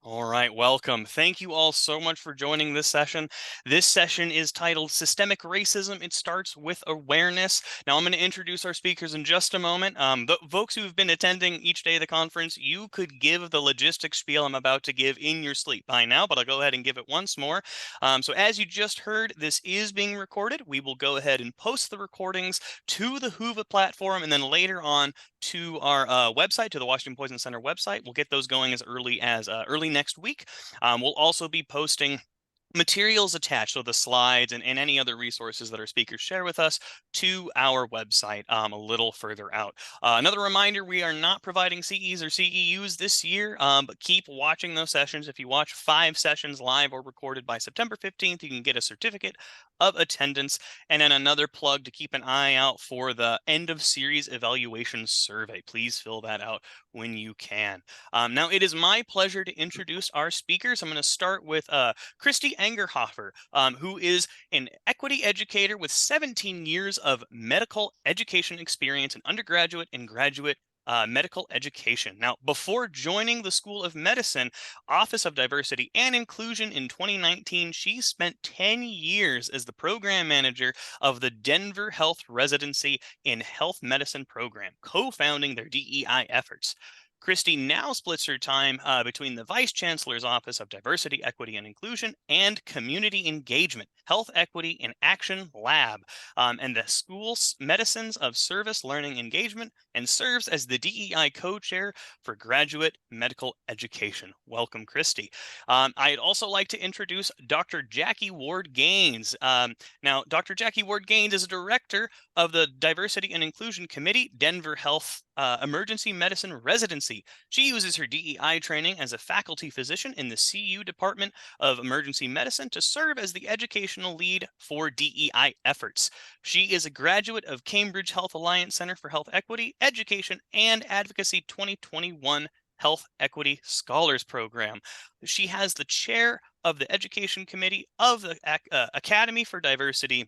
All right, welcome. Thank you all so much for joining this session. This session is titled Systemic Racism. It starts with awareness. Now, I'm going to introduce our speakers in just a moment. The folks who've been attending each day of the conference, you could give the logistics spiel I'm about to give in your sleep by now, but I'll go ahead and give it once more. So as you just heard, this is being recorded. We will go ahead and post the recordings to the Whova platform, and then later on to our website, to the Washington Poison Center website. We'll get those going as early next week. We'll also be posting materials attached, so the slides and any other resources that our speakers share with us, to our website a little further out. Another reminder, we are not providing CEs or CEUs this year, but keep watching those sessions. If you watch 5 sessions live or recorded by September 15th, you can get a certificate of attendance. And then another plug to keep an eye out for the end of series evaluation survey. Please fill that out when you can. Now, it is my pleasure to introduce our speakers. I'm going to start with Christy Engerhofer, who is an equity educator with 17 years of medical education experience in undergraduate and graduate medical education. Now, before joining the School of Medicine Office of Diversity and Inclusion in 2019, she spent 10 years as the program manager of the Denver Health Residency in Health Medicine program, co-founding their DEI efforts. Christy now splits her time between the Vice Chancellor's Office of Diversity, Equity, and Inclusion and Community Engagement, Health Equity in Action Lab, and the School's Medicines of Service Learning Engagement, and serves as the DEI co-chair for graduate medical education. Welcome, Christy. I'd also like to introduce Dr. Jackie Ward Gaines. Now, Dr. Jackie Ward Gaines is a director of the Diversity and Inclusion Committee, Denver Health Emergency Medicine Residency. She uses her DEI training as a faculty physician in the CU Department of Emergency Medicine to serve as the educational lead for DEI efforts. She is a graduate of Cambridge Health Alliance Center for Health Equity, Education, and Advocacy 2021 Health Equity Scholars Program. She has the chair of the Education Committee of the Academy for Diversity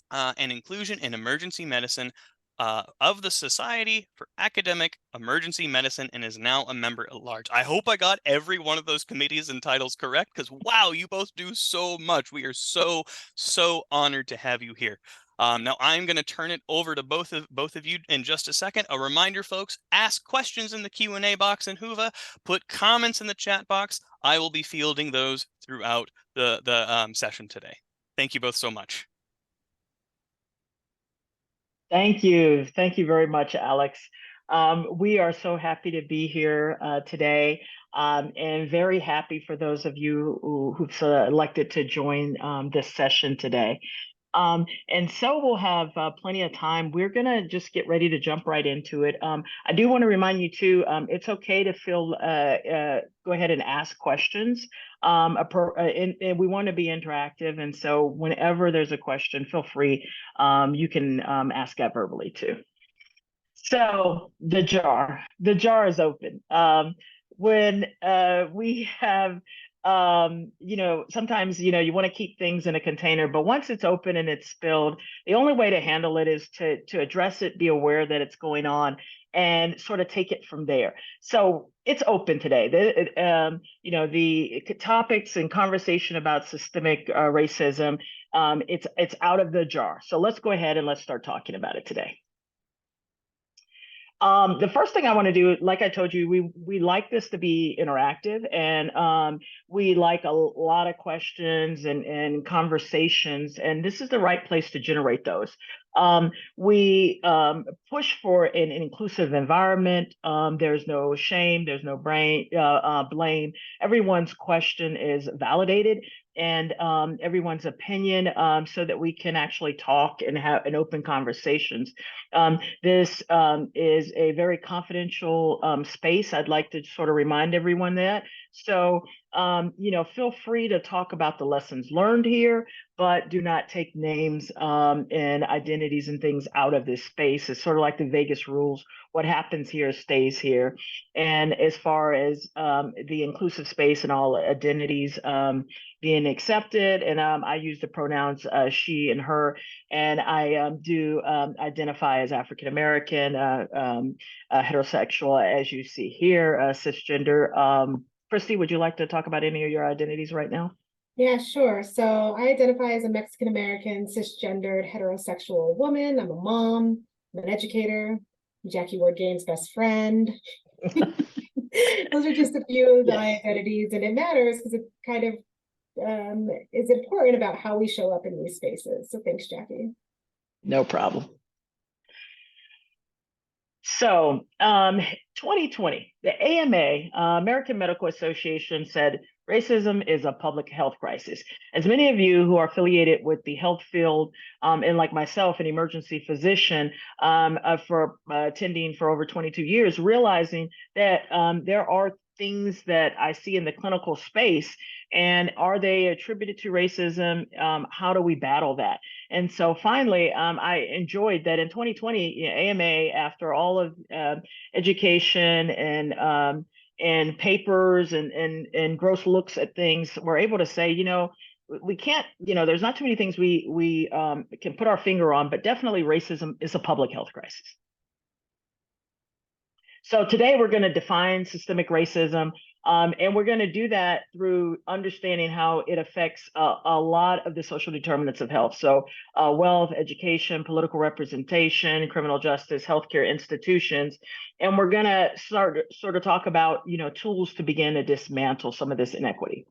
and Inclusion in Emergency Medicine of the Society for Academic Emergency Medicine, and is now a member at large. I hope I got every one of those committees and titles correct, because wow, you both do so much. We are so honored to have you here. Now I'm going to turn it over to both of you in just a second. A reminder, folks, ask questions in the Q&A box in Whova, put comments in the chat box. I will be fielding those throughout the session today. Thank you both so much. Thank you. Thank you very much, Alex. We are so happy to be here today, and very happy for those of you who've elected to join this session today. And so we'll have plenty of time. We're going to just get ready to jump right into it. I do want to remind you, too, it's okay to go ahead and ask questions. And we want to be interactive. And so whenever there's a question, feel free. You can ask that verbally, too. So the jar is open. When we have sometimes, you want to keep things in a container, but once it's open and it's spilled, the only way to handle it is to address it, be aware that it's going on, and sort of take it from there. So it's open today. The topics and conversation about systemic racism, it's out of the jar. So let's go ahead and let's start talking about it today. The first thing I want to do, like I told you, we like this to be interactive, and we like a lot of questions and conversations, and this is the right place to generate those. We push for an inclusive environment. There's no shame, there's no blame. Everyone's question is validated, and everyone's opinion, so that we can actually talk and have an open conversations. This is a very confidential space. I'd like to sort of remind everyone that. So, feel free to talk about the lessons learned here, but do not take names and identities and things out of this space. It's sort of like the Vegas rules. What happens here stays here. And as far as the inclusive space and all identities being accepted, and I use the pronouns she and her, and I do identify as African American, heterosexual, as you see here, cisgender. Christy, would you like to talk about any of your identities right now? Yeah, sure. So I identify as a Mexican American, cisgendered, heterosexual woman. I'm a mom, I'm an educator, Jackie Ward Gaines' best friend. Those are just a few of my identities, and it matters because it kind of is important about how we show up in these spaces. So thanks, Jackie. No problem. So 2020, the AMA, American Medical Association, said racism is a public health crisis. As many of you who are affiliated with the health field, and like myself, an emergency physician for attending for over 22 years, realizing that there are things that I see in the clinical space, and are they attributed to racism? How do we battle that? And so finally, I enjoyed that in 2020, AMA, after all of education and papers and gross looks at things, we're able to say, we can't, there's not too many things we can put our finger on, but definitely racism is a public health crisis. So today we're going to define systemic racism, and we're going to do that through understanding how it affects a lot of the social determinants of health. So wealth, education, political representation, criminal justice, healthcare institutions. And we're going to sort of talk about, tools to begin to dismantle some of this inequity.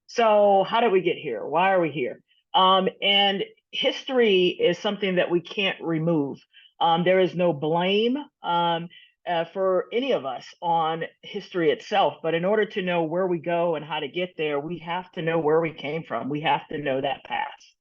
So how did we get here? Why are we here? And history is something that we can't remove. There is no blame for any of us on history itself, but in order to know where we go and how to get there, we have to know where we came from. We have to know that past.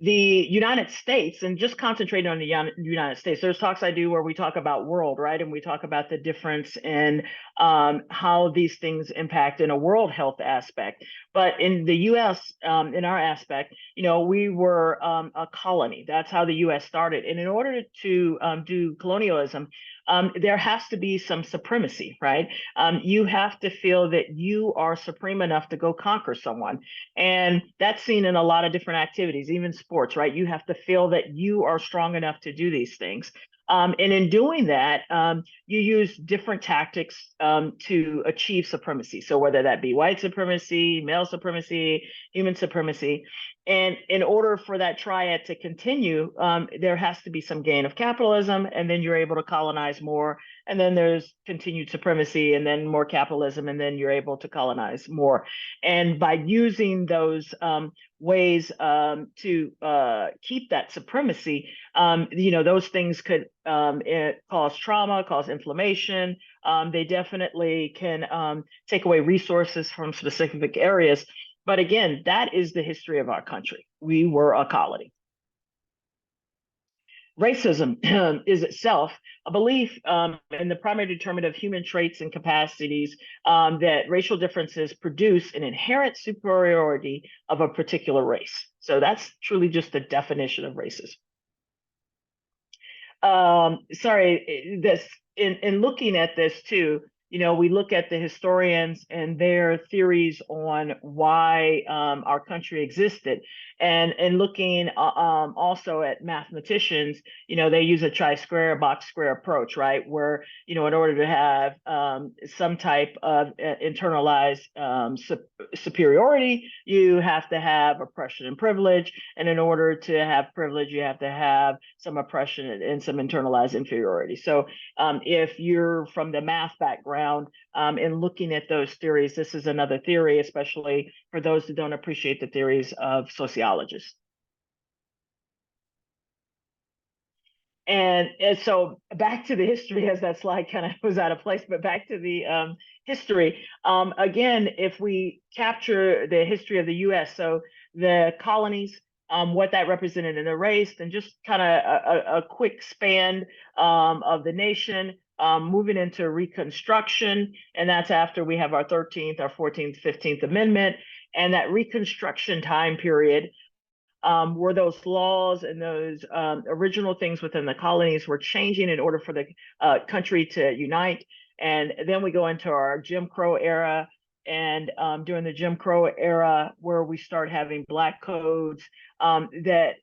The United States, and just concentrating on the United States, there's talks I do where we talk about world, right? And we talk about the difference in how these things impact in a world health aspect. But in the US, in our aspect, we were a colony. That's how the US started. And in order to do colonialism, there has to be some supremacy, right? You have to feel that you are supreme enough to go conquer someone. And that's seen in a lot of different activities, even sports, right? You have to feel that you are strong enough to do these things. And in doing that, you use different tactics to achieve supremacy. So whether that be white supremacy, male supremacy, human supremacy. And in order for that triad to continue, there has to be some gain of capitalism, and then you're able to colonize more. And then there's continued supremacy, and then more capitalism, and then you're able to colonize more. And by using those ways to keep that supremacy, those things could cause trauma, cause inflammation. They definitely can take away resources from specific areas. But again, that is the history of our country. We were a colony. Racism is itself a belief in the primary determinant of human traits and capacities that racial differences produce an inherent superiority of a particular race. So that's truly just the definition of racism. In looking at this too, we look at the historians and their theories on why our country existed, and looking also at mathematicians, they use a chi-square, box square approach, right? Where, in order to have some type of internalized superiority, you have to have oppression and privilege. And in order to have privilege, you have to have some oppression and some internalized inferiority. So if you're from the math background and looking at those theories, this is another theory, especially for those who don't appreciate the theories of sociologists. And so back to the history, as that slide kind of was out of place, but back to the history. Again, if we capture the history of the US, so the colonies, what that represented in the race, and just kind of a quick span of the nation, moving into Reconstruction, and that's after we have our 13th, our 14th, 15th Amendment, and that Reconstruction time period, where those laws and those original things within the colonies were changing in order for the country to unite. And then we go into our Jim Crow era, and during the Jim Crow era, where we start having Black codes that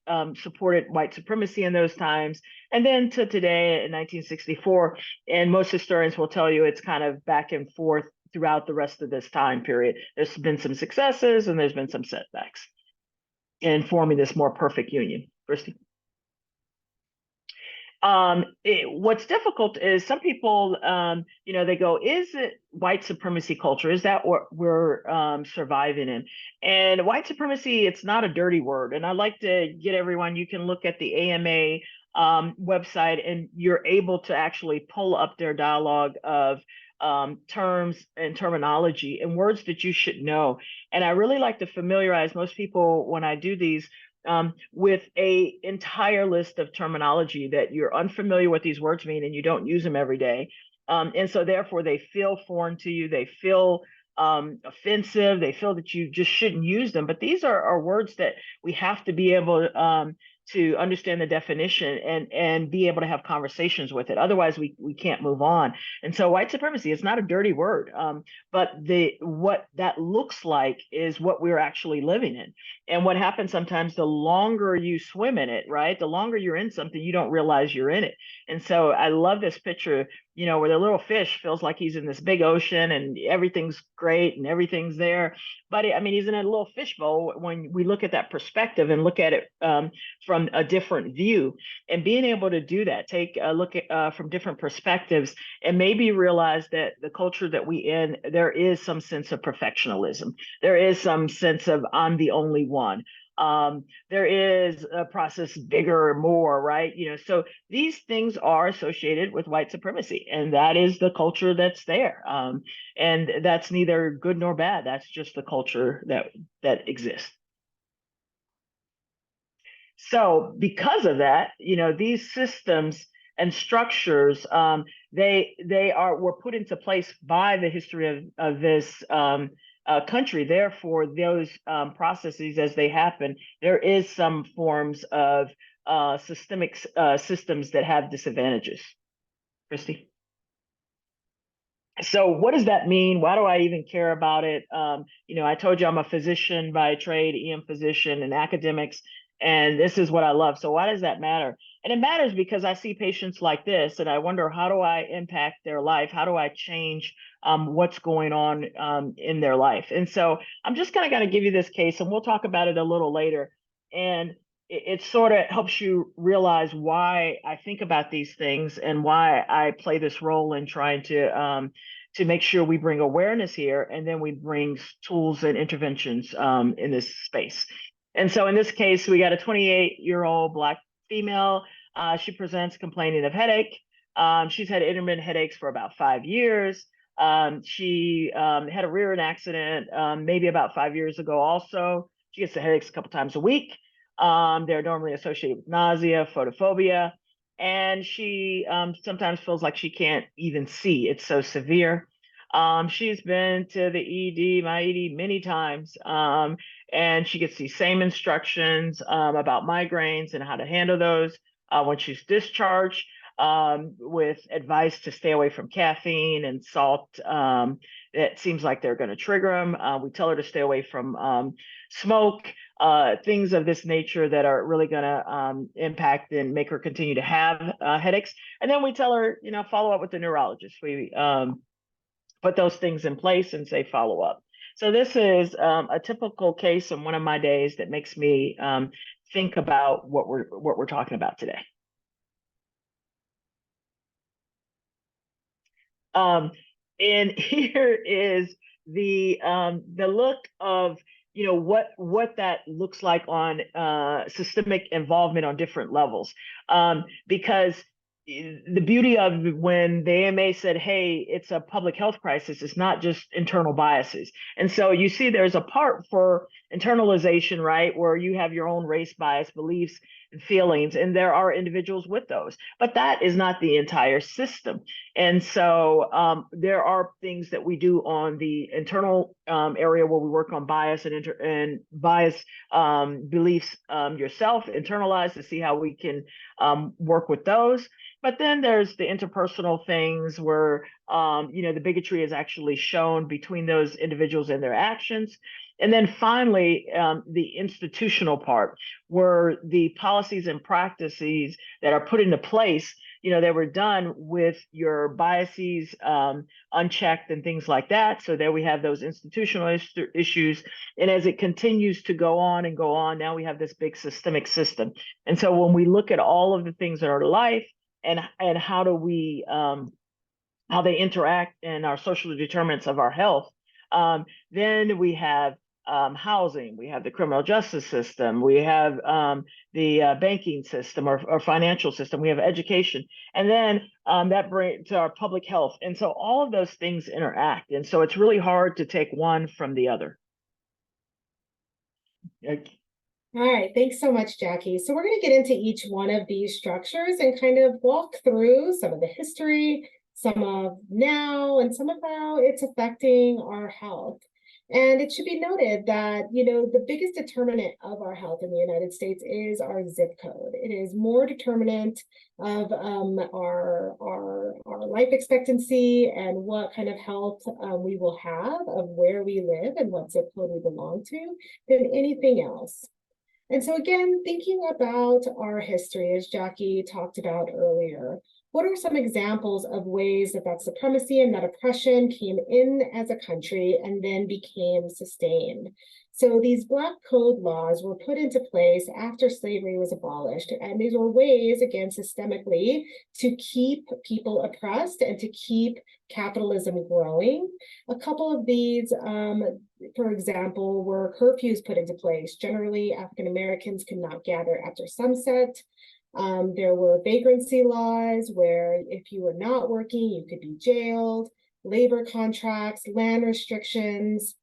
supported white supremacy in those times, and then to today in 1964. And most historians will tell you it's kind of back and forth throughout the rest of this time period. There's been some successes and there's been some setbacks in forming this more perfect union. Christy? What's difficult is some people, they go, is it white supremacy culture? Is that what we're surviving in? And white supremacy, it's not a dirty word. And I like to get everyone, you can look at the AMA website, and you're able to actually pull up their dialogue of terms and terminology and words that you should know. And I really like to familiarize most people when I do these with a entire list of terminology that you're unfamiliar what these words mean and you don't use them every day. And so therefore they feel foreign to you, they feel offensive, they feel that you just shouldn't use them. But these are words that we have to be able to understand the definition and be able to have conversations with it. Otherwise, we can't move on. And so white supremacy is not a dirty word, but what that looks like is what we're actually living in. And what happens sometimes, the longer you swim in it, right? The longer you're in something, you don't realize you're in it. And so I love this picture, where the little fish feels like he's in this big ocean and everything's great and everything's there. But he's in a little fishbowl when we look at that perspective and look at it from a different view, and being able to do that, take a look at from different perspectives, and maybe realize that the culture that we in, there is some sense of perfectionism. There is some sense of I'm the only one. There is a process bigger, more, right? So these things are associated with white supremacy, and that is the culture that's there. And that's neither good nor bad. That's just the culture that exists. So because of that, these systems and structures, were put into place by the history of this country. Therefore, those processes, as they happen, there is some forms of systemic systems that have disadvantages. Christy? So what does that mean? Why do I even care about it? I told you I'm a physician by trade, EM physician and academics, and this is what I love. So why does that matter? And it matters because I see patients like this, and I wonder, how do I impact their life? How do I change what's going on in their life? And so I'm just kind of going to give you this case, and we'll talk about it a little later. And it sort of helps you realize why I think about these things and why I play this role in trying to make sure we bring awareness here, and then we bring tools and interventions in this space. And so in this case, we got a 28-year-old Black female. She presents complaining of headache. She's had intermittent headaches for about 5 years. She had a rear-end accident maybe about 5 years ago also. She gets the headaches a couple times a week. They're normally associated with nausea, photophobia, and she sometimes feels like she can't even see. It's so severe. She's been to the my ED many times, and she gets these same instructions about migraines and how to handle those when she's discharged, with advice to stay away from caffeine and salt. It seems like they're going to trigger them. We tell her to stay away from smoke, things of this nature that are really going to impact and make her continue to have headaches. And then we tell her, follow up with the neurologist. We put those things in place and say follow up. So this is a typical case in one of my days that makes me think about what we're talking about today. And here is the look of what that looks like on systemic involvement on different levels, because the beauty of when the AMA said, hey, it's a public health crisis, it's not just internal biases. And so you see there's a part for internalization, right, where you have your own race bias beliefs, and feelings, and there are individuals with those, but that is not the entire system. And so there are things that we do on the internal area where we work on bias and bias beliefs yourself, internalize, to see how we can work with those. But then there's the interpersonal things where, the bigotry is actually shown between those individuals and their actions. And then finally, the institutional part, where the policies and practices that are put into place, they were done with your biases unchecked and things like that. So there we have those institutional issues. And as it continues to go on and go on, now we have this big systemic system. And so when we look at all of the things in our life and how do we, how they interact in our social determinants of our health, then we have housing, we have the criminal justice system, we have the banking system or financial system, we have education, and then that brings to our public health. And so all of those things interact. And so it's really hard to take one from the other. All right, thanks so much, Jackie. So we're going to get into each one of these structures and kind of walk through some of the history, some of now, and some of how it's affecting our health. And it should be noted that, the biggest determinant of our health in the United States is our zip code. It is more determinant of our life expectancy and what kind of health we will have, of where we live and what zip code we belong to, than anything else. And so again, thinking about our history, as Jackie talked about earlier, what are some examples of ways that supremacy and that oppression came in as a country and then became sustained? So these Black Code laws were put into place after slavery was abolished, and these were ways, again, systemically, to keep people oppressed and to keep capitalism growing. A couple of these, for example, were curfews put into place. Generally, African Americans could not gather after sunset. There were vagrancy laws where if you were not working, you could be jailed, labor contracts, land restrictions.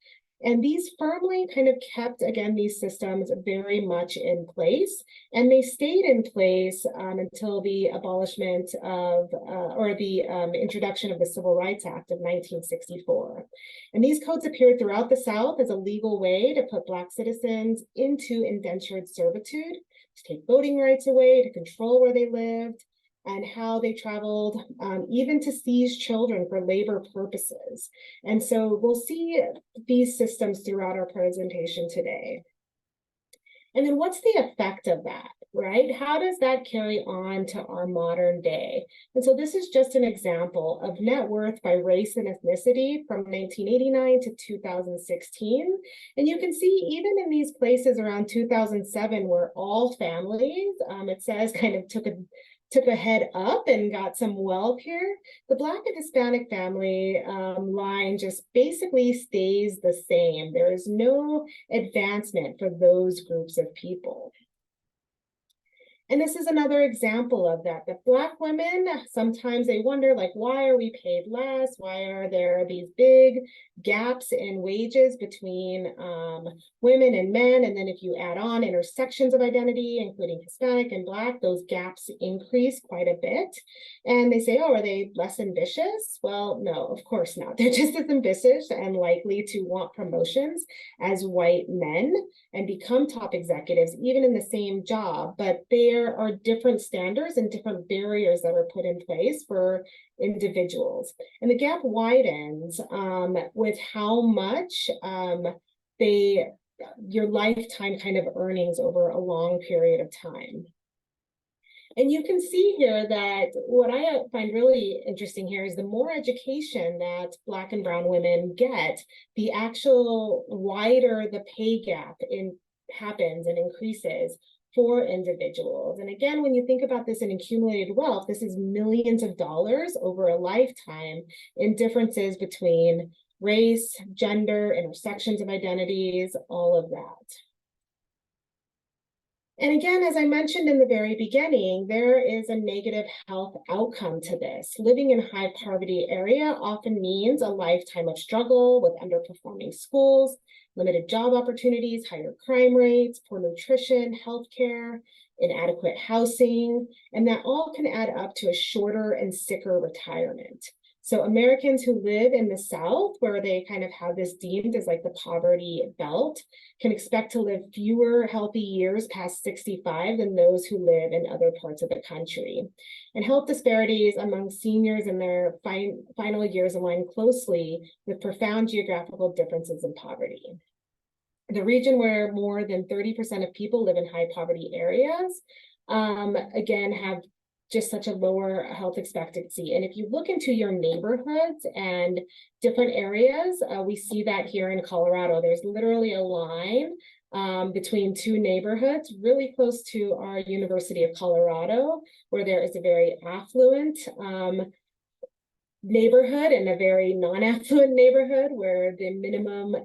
And these firmly kind of kept, again, these systems very much in place. And they stayed in place until the abolishment of, or the introduction of the Civil Rights Act of 1964. And these codes appeared throughout the South as a legal way to put Black citizens into indentured servitude, to take voting rights away, to control where they lived, and how they traveled, even to seize children for labor purposes. And so we'll see these systems throughout our presentation today. And then what's the effect of that, right? How does that carry on to our modern day? And so this is just an example of net worth by race and ethnicity from 1989 to 2016. And you can see even in these places around 2007 where all families, it says, kind of took a head up and got some wealth here, the Black and Hispanic family line just basically stays the same. There is no advancement for those groups of people. And this is another example of that. The Black women, sometimes they wonder, like, why are we paid less? Why are there these big gaps in wages between women and men? And then if you add on intersections of identity, including Hispanic and Black, those gaps increase quite a bit. And they say, oh, are they less ambitious? Well, no, of course not. They're just as ambitious and likely to want promotions as white men and become top executives, even in the same job. But there are different standards and different barriers that are put in place for individuals. And the gap widens with how much your lifetime kind of earnings over a long period of time. And you can see here that what I find really interesting here is the more education that Black and brown women get, the actual wider the pay gap happens and increases for individuals. And again, when you think about this in accumulated wealth, this is millions of dollars over a lifetime in differences between race, gender, intersections of identities, all of that. And again, as I mentioned in the very beginning, there is a negative health outcome to this. Living in a high poverty area often means a lifetime of struggle with underperforming schools, limited job opportunities, higher crime rates, poor nutrition, healthcare. inadequate housing, and that all can add up to a shorter and sicker retirement. So Americans who live in the South, where they kind of have this deemed as like the poverty belt, can expect to live fewer healthy years past 65 than those who live in other parts of the country. And health disparities among seniors in their final years align closely with profound geographical differences in poverty. The region where more than 30% of people live in high poverty areas, again, have just such a lower health expectancy. And if you look into your neighborhoods and different areas, we see that here in Colorado. There's literally a line between two neighborhoods really close to our University of Colorado, where there is a very affluent neighborhood and a very non-affluent neighborhood where the minimum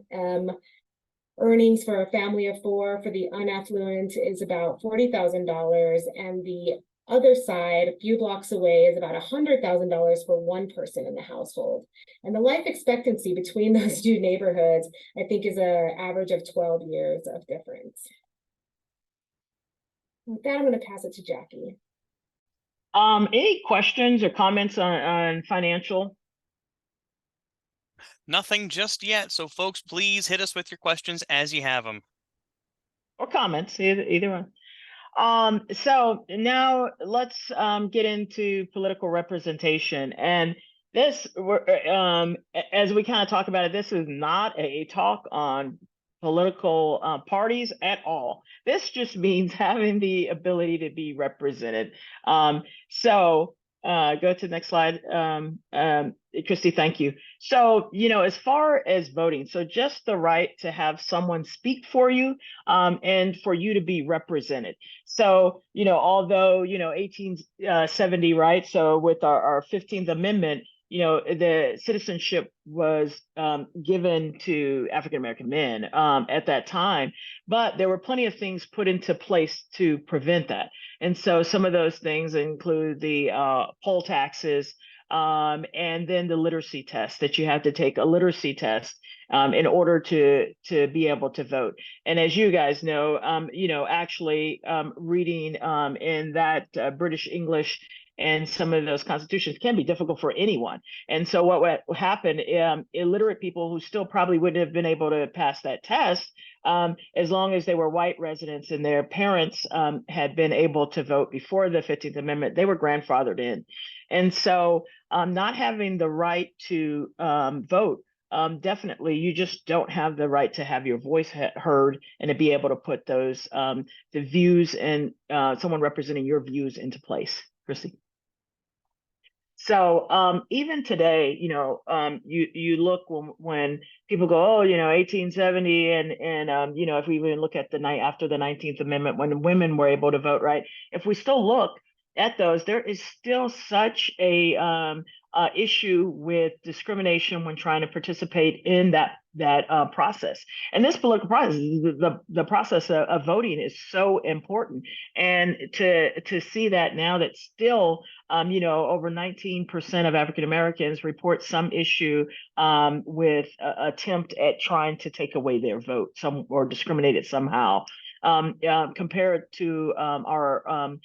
earnings for a family of four for the unaffluent is about $40,000, and the other side, a few blocks away, is about $100,000 for one person in the household. And the life expectancy between those two neighborhoods, I think, is an average of 12 years of difference. With that, I'm going to pass it to Jackie. Any questions or comments on financial? Nothing just yet. So folks, please hit us with your questions as you have them. Or comments, either one. So now let's get into political representation. And this, as we kind of talk about it, this is not a talk on political parties at all. This just means having the ability to be represented. So go to the next slide. Christy, thank you. So, as far as voting, so just the right to have someone speak for you and for you to be represented. So, although, 1870, right? So with our 15th Amendment, the citizenship was given to African-American men at that time, but there were plenty of things put into place to prevent that. And so some of those things include the poll taxes, and then the literacy test, that you have to take a literacy test in order to be able to vote. And as you guys know, actually reading in that British English and some of those constitutions can be difficult for anyone. And so what happened, illiterate people who still probably wouldn't have been able to pass that test, as long as they were white residents and their parents had been able to vote before the 15th Amendment, they were grandfathered in. And so not having the right to vote, definitely you just don't have the right to have your voice heard and to be able to put those the views and someone representing your views into place. Chrissy. So even today, you look when people go, 1870, and if we even look at the night after the 19th Amendment, when women were able to vote, right? If we still look at those, there is still such a issue with discrimination when trying to participate in that process. And this political process, the process of voting, is so important. And to see that now that still, over 19% of African Americans report some issue with attempt at trying to take away their vote, or discriminate it somehow. Compared to our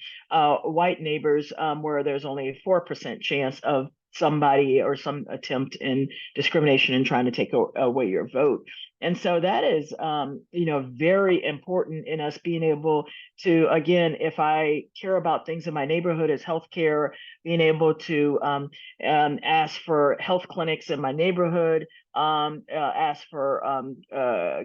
white neighbors, where there's only a 4% chance of somebody or some attempt in discrimination and trying to take away your vote. And so that is, very important in us being able to, again, if I care about things in my neighborhood as healthcare, being able to ask for health clinics in my neighborhood, ask for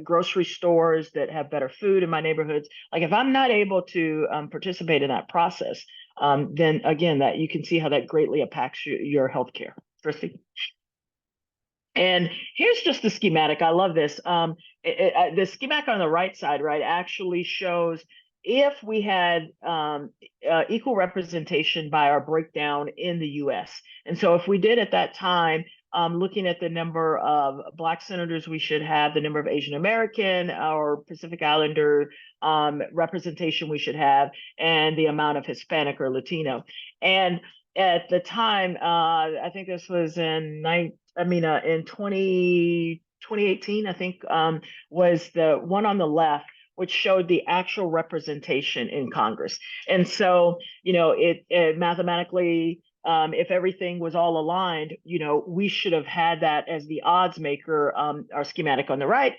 grocery stores that have better food in my neighborhoods. Like if I'm not able to participate in that process, then again, that you can see how that greatly impacts your healthcare. Christy? And here's just the schematic. I love this. The schematic on the right side, right, actually shows if we had equal representation by our breakdown in the U.S. And so if we did at that time, looking at the number of Black senators we should have, the number of Asian American or Pacific Islander representation we should have, and the amount of Hispanic or Latino. And at the time, I think this was in 2018, I think, was the one on the left, which showed the actual representation in Congress. And so, it mathematically, if everything was all aligned, we should have had that as the odds maker, our schematic on the right,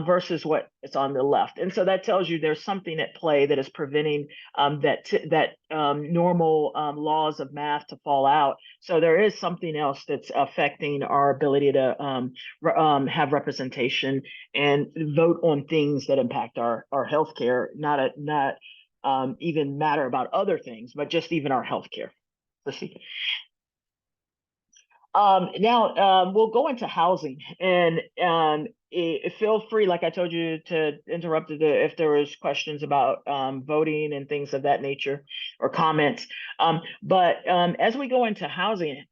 versus what is on the left. And so that tells you there's something at play that is preventing that normal laws of math to fall out. So there is something else that's affecting our ability to have representation and vote on things that impact our healthcare, not even matter about other things, but just even our healthcare. Let's see. Now we'll go into housing, and feel free, like I told you, to interrupt if there was questions about voting and things of that nature or comments. But as we go into housing,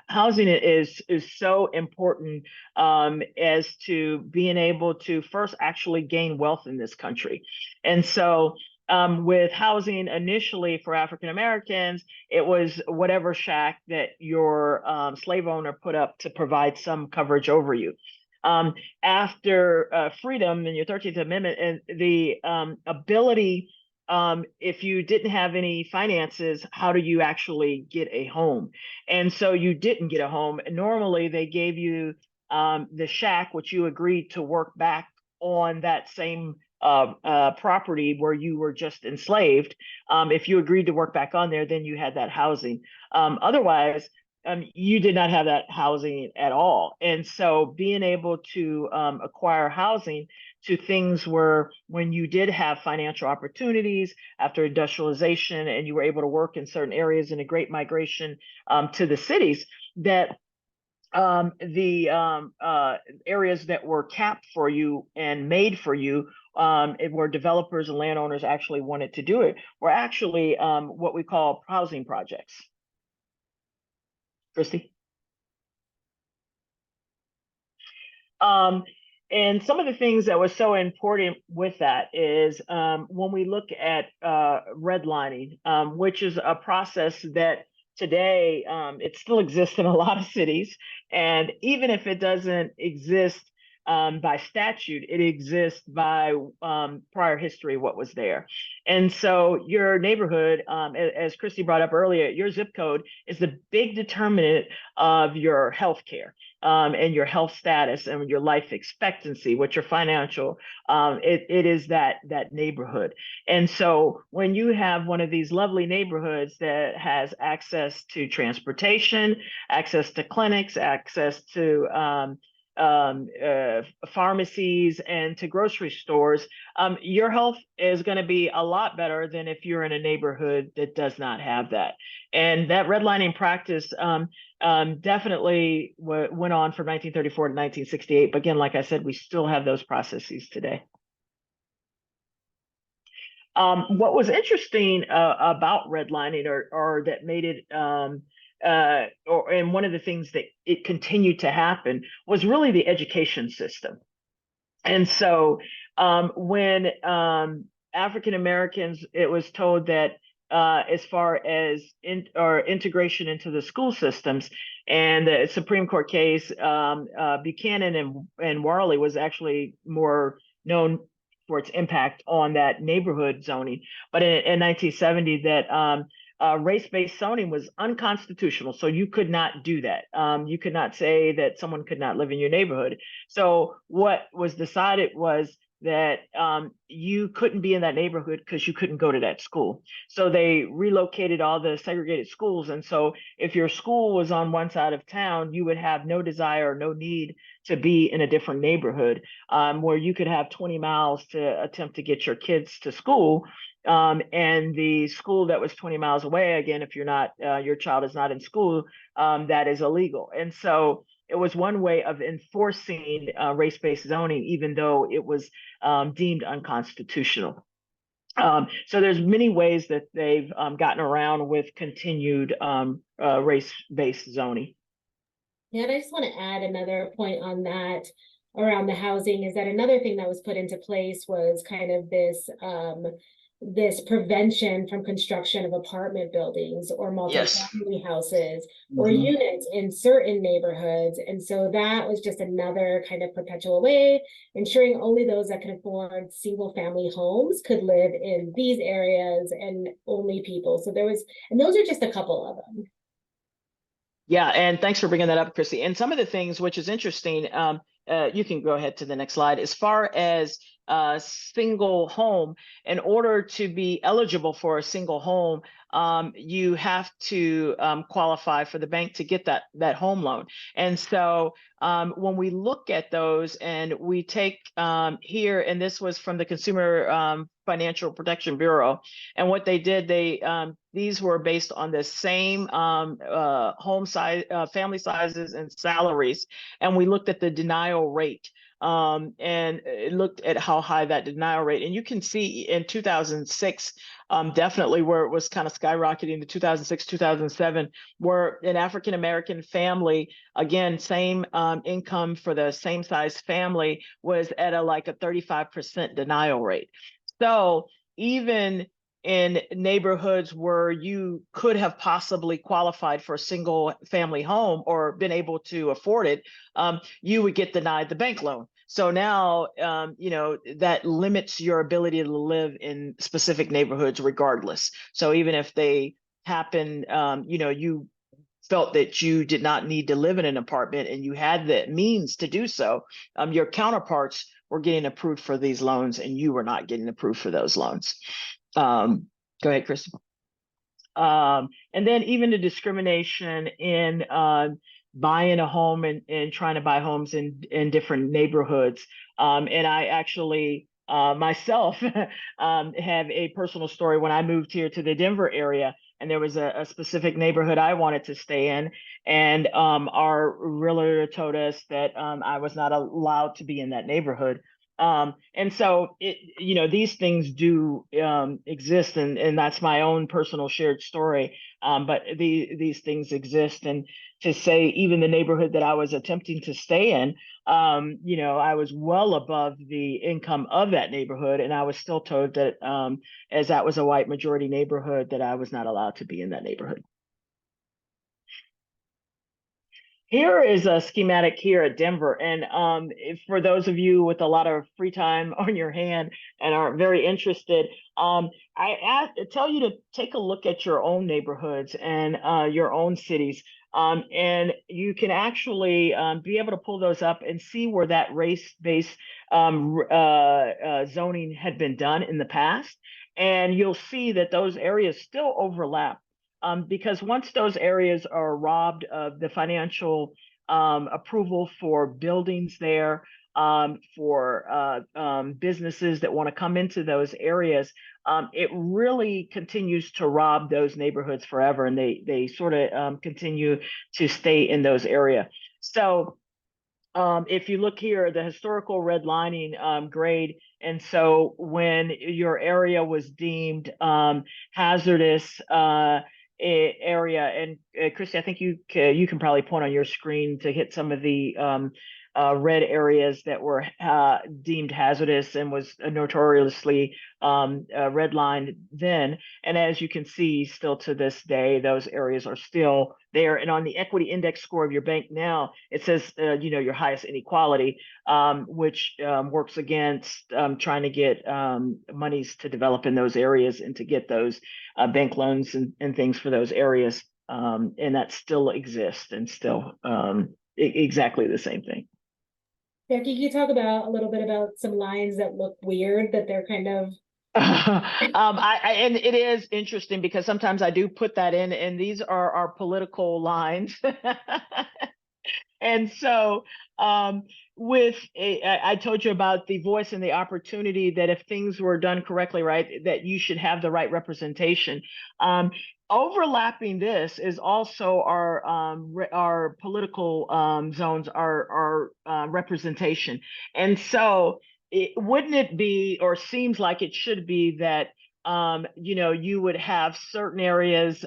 housing is so important as to being able to first actually gain wealth in this country. And so with housing initially for African Americans, it was whatever shack that your slave owner put up to provide some coverage over you. After freedom in your 13th Amendment, and the ability, if you didn't have any finances, how do you actually get a home? And so you didn't get a home. Normally, they gave you the shack, which you agreed to work back on that same property where you were just enslaved. If you agreed to work back on there, then you had that housing. Otherwise, you did not have that housing at all. And so being able to acquire housing to things where when you did have financial opportunities after industrialization and you were able to work in certain areas in a great migration to the cities, that the areas that were capped for you and made for you, where developers and landowners actually wanted to do it, were actually what we call housing projects. Christy? And some of the things that was so important with that is when we look at redlining, which is a process that today it still exists in a lot of cities. And even if it doesn't exist by statute, it exists by prior history, what was there. And so your neighborhood, as Christy brought up earlier, your zip code is the big determinant of your health care and your health status and your life expectancy, what your financial, it is that neighborhood. And so when you have one of these lovely neighborhoods that has access to transportation, access to clinics, access to pharmacies and to grocery stores, your health is going to be a lot better than if you're in a neighborhood that does not have that. And that redlining practice definitely went on from 1934 to 1968. But again, like I said, we still have those processes today. What was interesting about redlining, or that made it and one of the things that it continued to happen, was really the education system. And so when African Americans, it was told that as far as integration into the school systems, and the Supreme Court case, Buchanan and Warley was actually more known for its impact on that neighborhood zoning. But in 1970, that race-based zoning was unconstitutional. So you could not do that. You could not say that someone could not live in your neighborhood. So what was decided was that you couldn't be in that neighborhood because you couldn't go to that school. So they relocated all the segregated schools. And so if your school was on one side of town, you would have no desire, no need to be in a different neighborhood, where you could have 20 miles to attempt to get your kids to school. And the school that was 20 miles away, again, if you're not, your child is not in school, that is illegal. And so it was one way of enforcing race-based zoning, even though it was deemed unconstitutional. So there's many ways that they've gotten around with continued race-based zoning. Yeah, and I just want to add another point on that around the housing, is that another thing that was put into place was kind of this this prevention from construction of apartment buildings or Yes. multifamily houses or Mhm. units in certain neighborhoods. And so that was just another kind of perpetual way, ensuring only those that can afford single family homes could live in these areas and only people. So there was, and those are just a couple of them. Yeah, and thanks for bringing that up, Chrissy. And some of the things which is interesting, you can go ahead to the next slide. As far as single home, in order to be eligible for a single home, you have to qualify for the bank to get that home loan. And so when we look at those and we take here, and this was from the Consumer Financial Protection Bureau, and what they did, these were based on the same home size, family sizes and salaries, and we looked at the denial rate. And it looked at how high that denial rate, and you can see in 2006, definitely where it was kind of skyrocketing to 2006, 2007, where an African American family, again, same income for the same size family, was at like a 35% denial rate. So even in neighborhoods where you could have possibly qualified for a single family home or been able to afford it, you would get denied the bank loan. So now, that limits your ability to live in specific neighborhoods regardless. So even if they happen, you felt that you did not need to live in an apartment and you had the means to do so, your counterparts were getting approved for these loans and you were not getting approved for those loans. Go ahead, Chris. And then even the discrimination in buying a home and trying to buy homes in different neighborhoods. And I actually myself have a personal story when I moved here to the Denver area, and there was a specific neighborhood I wanted to stay in, and our realtor told us that I was not allowed to be in that neighborhood. And so these things do exist, and that's my own personal shared story. But these things exist, and to say even the neighborhood that I was attempting to stay in, I was well above the income of that neighborhood, and I was still told that as that was a white majority neighborhood, that I was not allowed to be in that neighborhood. Here is a schematic here at Denver, and for those of you with a lot of free time on your hand and are very interested, I tell you to take a look at your own neighborhoods and your own cities, and you can actually be able to pull those up and see where that race-based zoning had been done in the past, and you'll see that those areas still overlap. Because once those areas are robbed of the financial approval for buildings there, for businesses that want to come into those areas, it really continues to rob those neighborhoods forever, and they sort of continue to stay in those areas. So if you look here, the historical redlining grade, and so when your area was deemed hazardous area, and Christy, I think you can probably point on your screen to hit some of the red areas that were deemed hazardous and was notoriously redlined then. And as you can see, still to this day, those areas are still there. And on the equity index score of your bank now, it says, your highest inequality, which works against trying to get monies to develop in those areas and to get those bank loans and things for those areas. And that still exists and still exactly the same thing. Becky, can you talk about a little bit about some lines that look weird, that they're kind of and it is interesting because sometimes I do put that in, and these are our political lines. And so I told you about the voice and the opportunity, that if things were done correctly, right, that you should have the right representation. Overlapping this is also our political zones, our representation. And so wouldn't it be, or seems like it should be, that you would have certain areas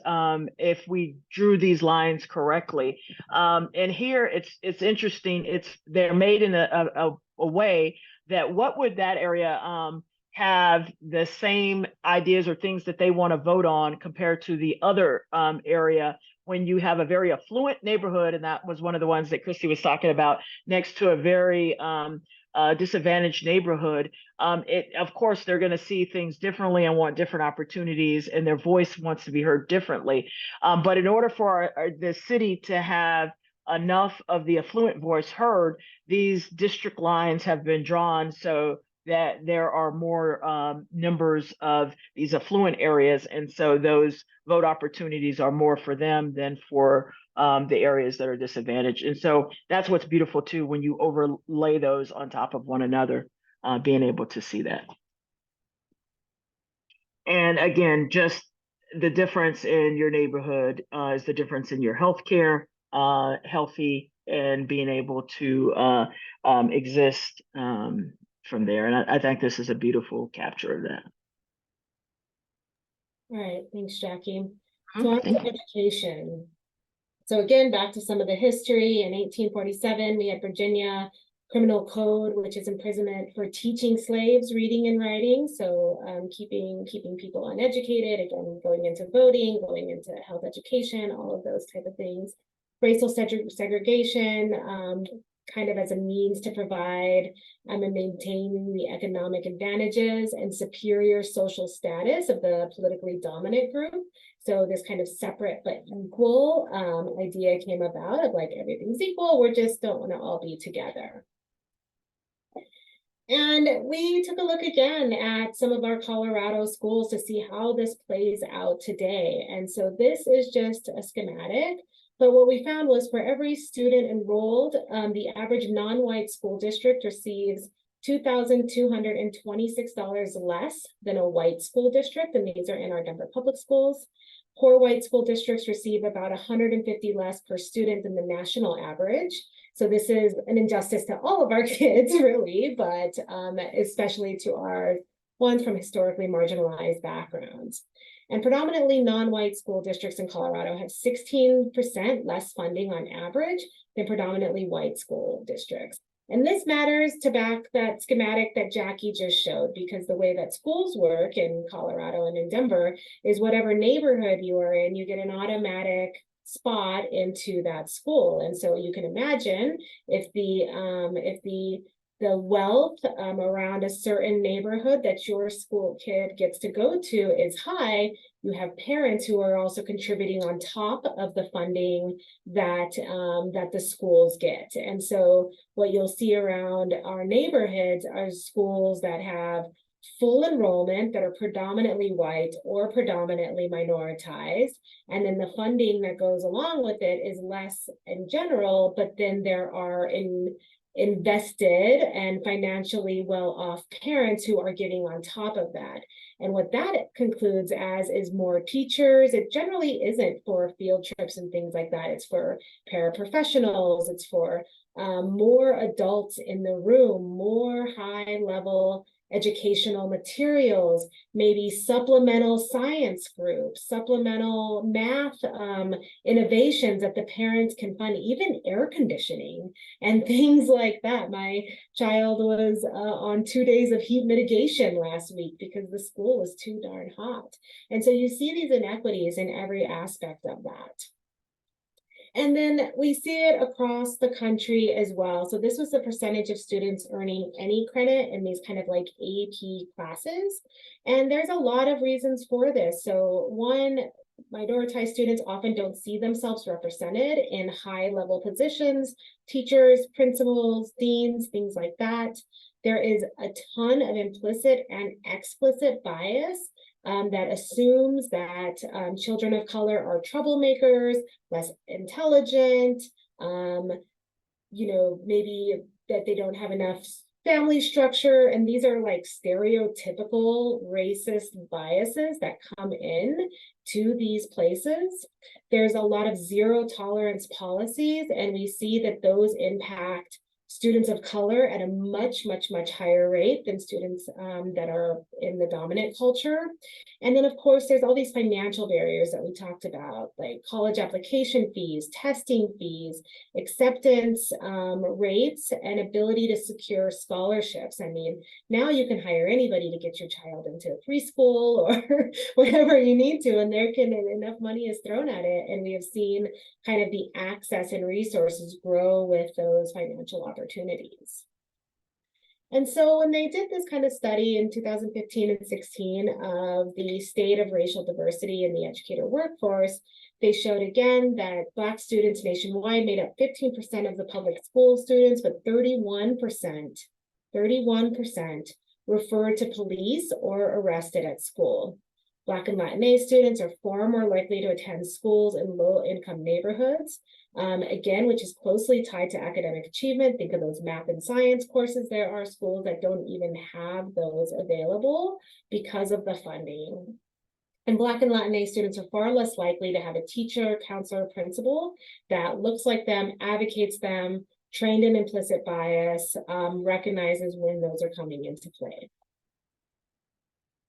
if we drew these lines correctly. And here it's interesting. They're made in a way that what would that area have the same ideas or things that they want to vote on compared to the other area. When you have a very affluent neighborhood, and that was one of the ones that Christy was talking about, next to a very disadvantaged neighborhood, of course they're going to see things differently and want different opportunities, and their voice wants to be heard differently. But in order for the city to have enough of the affluent voice heard, these district lines have been drawn so that there are more numbers of these affluent areas, and so those vote opportunities are more for them than for the areas that are disadvantaged. And so that's what's beautiful too, when you overlay those on top of one another, being able to see that. And again, just the difference in your neighborhood is the difference in your healthcare, healthy, and being able to exist from there. And I think this is a beautiful capture of that. All right, thanks, Jackie. So on to education. So again, back to some of the history. In 1847, we had Virginia Criminal Code, which is imprisonment for teaching slaves reading and writing. So keeping people uneducated, again, going into voting, going into health education, all of those type of things. Racial segregation, kind of as a means to provide and maintain the economic advantages and superior social status of the politically dominant group. So this kind of separate but equal idea came about of like, everything's equal, we just don't want to all be together. And we took a look again at some of our Colorado schools to see how this plays out today. And so this is just a schematic, but what we found was for every student enrolled, the average non-white school district receives $2,226 less than a white school district, and these are in our Denver public schools. Poor white school districts receive about $150 less per student than the national average. So this is an injustice to all of our kids, really, but especially to our ones from historically marginalized backgrounds. And predominantly non-white school districts in Colorado have 16% less funding on average than predominantly white school districts. And this matters to back that schematic that Jackie just showed, because the way that schools work in Colorado and in Denver is whatever neighborhood you are in, you get an automatic spot into that school. And so you can imagine if the wealth around a certain neighborhood that your school kid gets to go to is high, you have parents who are also contributing on top of the funding that that the schools get. And so what you'll see around our neighborhoods are schools that have full enrollment that are predominantly white or predominantly minoritized. And then the funding that goes along with it is less in general, but then there are invested and financially well-off parents who are giving on top of that. And what that concludes as is more teachers. It generally isn't for field trips and things like that. It's for paraprofessionals. It's for more adults in the room, more high-level educational materials, maybe supplemental science groups, supplemental math innovations that the parents can fund, even air conditioning and things like that. My child was on 2 days of heat mitigation last week because the school was too darn hot. And so you see these inequities in every aspect of that. And then we see it across the country as well. So this was the percentage of students earning any credit in these kind of like AP classes. And there's a lot of reasons for this. So one, minoritized students often don't see themselves represented in high-level positions, teachers, principals, deans, things like that. There is a ton of implicit and explicit bias that assumes that children of color are troublemakers, less intelligent, maybe that they don't have enough family structure. And these are like stereotypical racist biases that come in to these places. There's a lot of zero tolerance policies, and we see that those impact students of color at a much, much, much higher rate than students that are in the dominant culture. And then, of course, there's all these financial barriers that we talked about, like college application fees, testing fees, acceptance rates, and ability to secure scholarships. I mean, now you can hire anybody to get your child into preschool or whatever you need to, and enough money is thrown at it. And we have seen kind of the access and resources grow with those financial opportunities. And so when they did this kind of study in 2015 and 16 of the state of racial diversity in the educator workforce, they showed again that Black students nationwide made up 15% of the public school students, but 31% referred to police or arrested at school. Black and Latinx students are far more likely to attend schools in low-income neighborhoods, again, which is closely tied to academic achievement. Think of those math and science courses. There are schools that don't even have those available because of the funding. And Black and Latinx students are far less likely to have a teacher, counselor, principal that looks like them, advocates them, trained in implicit bias, recognizes when those are coming into play.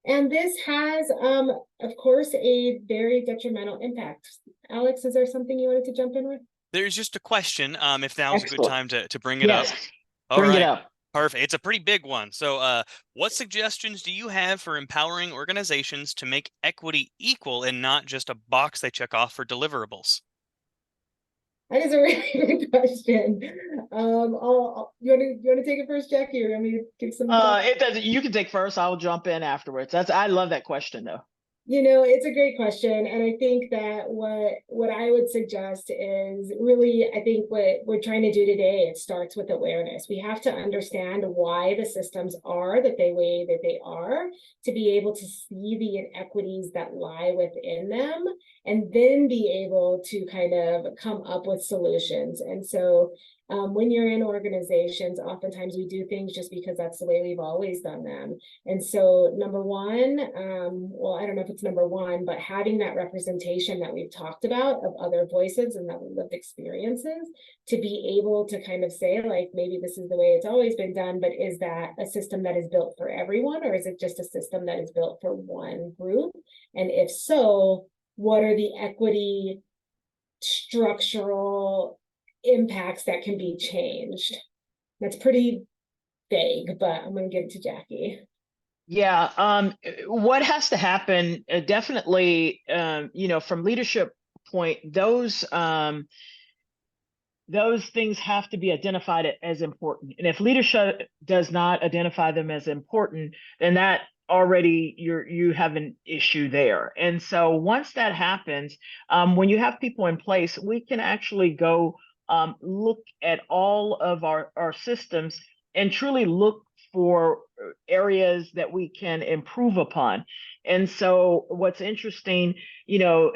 And this has, of course, a very detrimental impact. Alex, is there something you wanted to jump in with? There's just a question, if now's a good time to bring it Yes, up. All bring it right. up. Perfect. It's a pretty big one. So what suggestions do you have for empowering organizations to make equity equal and not just a box they check off for deliverables? That is a really good question. You want to take it first, Jackie, or you want me to give some? It doesn't. You can take first. I'll jump in afterwards. I love that question though. You know, it's a great question. And I think that what I would suggest is really, I think what we're trying to do today, it starts with awareness. We have to understand why the systems are the way that they are, to be able to see the inequities that lie within them, and then be able to kind of come up with solutions. And so when you're in organizations, oftentimes we do things just because that's the way we've always done them. And so number one, well, I don't know if it's number one, but having that representation that we've talked about of other voices and that lived experiences, to be able to kind of say, like, maybe this is the way it's always been done, but is that a system that is built for everyone, or is it just a system that is built for one group? And if so, what are the equity structural impacts that can be changed? That's pretty vague, but I'm going to give it to Jackie. Yeah, what has to happen, definitely, from leadership point, those things have to be identified as important. And if leadership does not identify them as important, then that already you have an issue there. And so once that happens, when you have people in place, we can actually go look at all of our systems and truly look for areas that we can improve upon. And so what's interesting,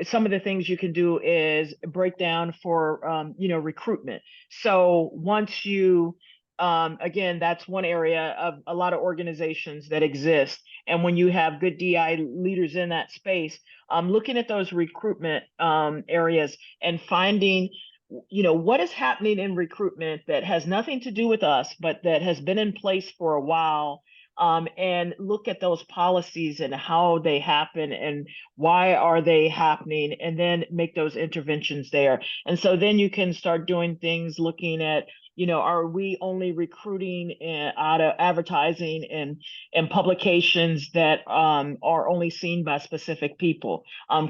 some of the things you can do is break down for, recruitment. So once you, again, that's one area of a lot of organizations that exist. And when you have good DI leaders in that space, looking at those recruitment areas and finding what is happening in recruitment that has nothing to do with us, but that has been in place for a while, and look at those policies and how they happen and why are they happening, and then make those interventions there. And so then you can start doing things looking at, are we only recruiting out of advertising and publications that are only seen by specific people?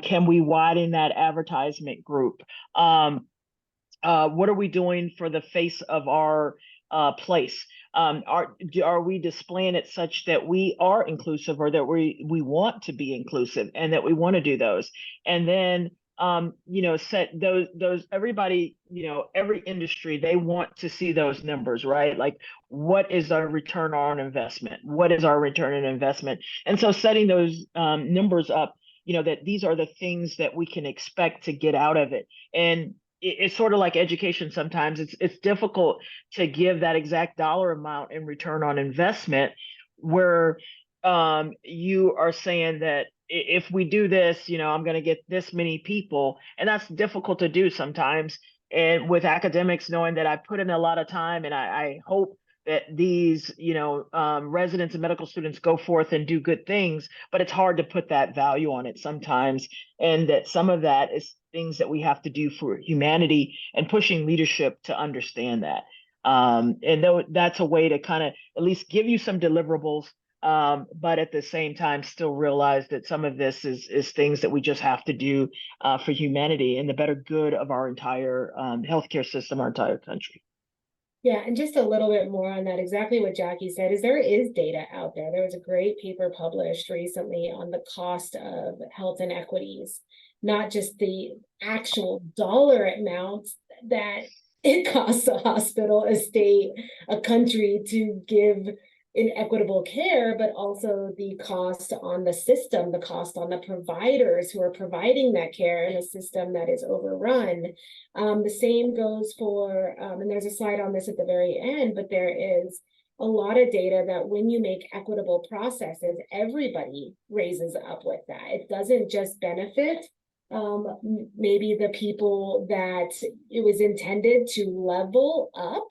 Can we widen that advertisement group? What are we doing for the face of our place? Are we displaying it such that we are inclusive, or that we want to be inclusive and that we want to do those? And then set those everybody, every industry, they want to see those numbers, right? Like, what is our return on investment? What is our return on investment? And so setting those numbers up, that these are the things that we can expect to get out of it. And it's sort of like education. Sometimes it's difficult to give that exact dollar amount in return on investment, where you are saying that if we do this, I'm going to get this many people, and that's difficult to do sometimes. and with academics, knowing that I put in a lot of time, and I hope that these, residents and medical students go forth and do good things, but it's hard to put that value on it sometimes. And that some of that is things that we have to do for humanity, and pushing leadership to understand that. And though that's a way to kind of at least give you some deliverables, but at the same time still realize that some of this is things that we just have to do for humanity and the better good of our entire healthcare system, our entire country. Yeah, and just a little bit more on that, exactly what Jackie said is there is data out there. There was a great paper published recently on the cost of health inequities, not just the actual dollar amounts that it costs a hospital, a state, a country to give inequitable care, but also the cost on the system, the cost on the providers who are providing that care in a system that is overrun. The same goes for, and there's a slide on this at the very end, but there is a lot of data that when you make equitable processes, everybody raises up with that. It doesn't just benefit maybe the people that it was intended to level up,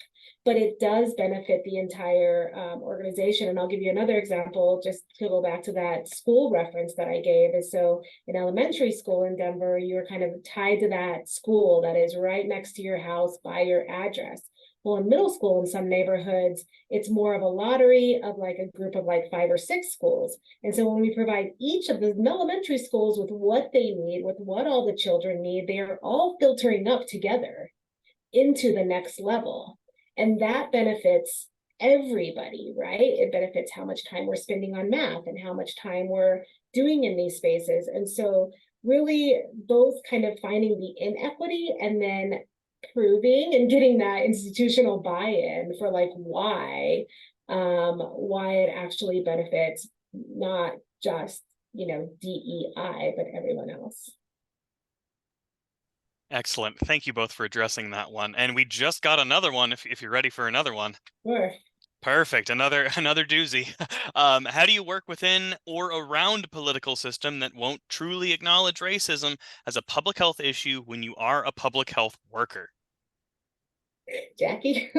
but it does benefit the entire organization. And I'll give you another example, just to go back to that school reference that I gave. Is so in elementary school in Denver, you're kind of tied to that school that is right next to your house by your address. Well, in middle school, in some neighborhoods, it's more of a lottery of like a group of like 5 or 6 schools. And so when we provide each of the elementary schools with what they need, with what all the children need, they are all filtering up together into the next level. And that benefits everybody, right? It benefits how much time we're spending on math and how much time we're doing in these spaces. And so really both kind of finding the inequity and then proving and getting that institutional buy-in for like why it actually benefits not just, DEI, but everyone else. Excellent. Thank you both for addressing that one. And we just got another one if you're ready for another one. Sure. Perfect. Another doozy. How do you work within or around a political system that won't truly acknowledge racism as a public health issue when you are a public health worker? Jackie?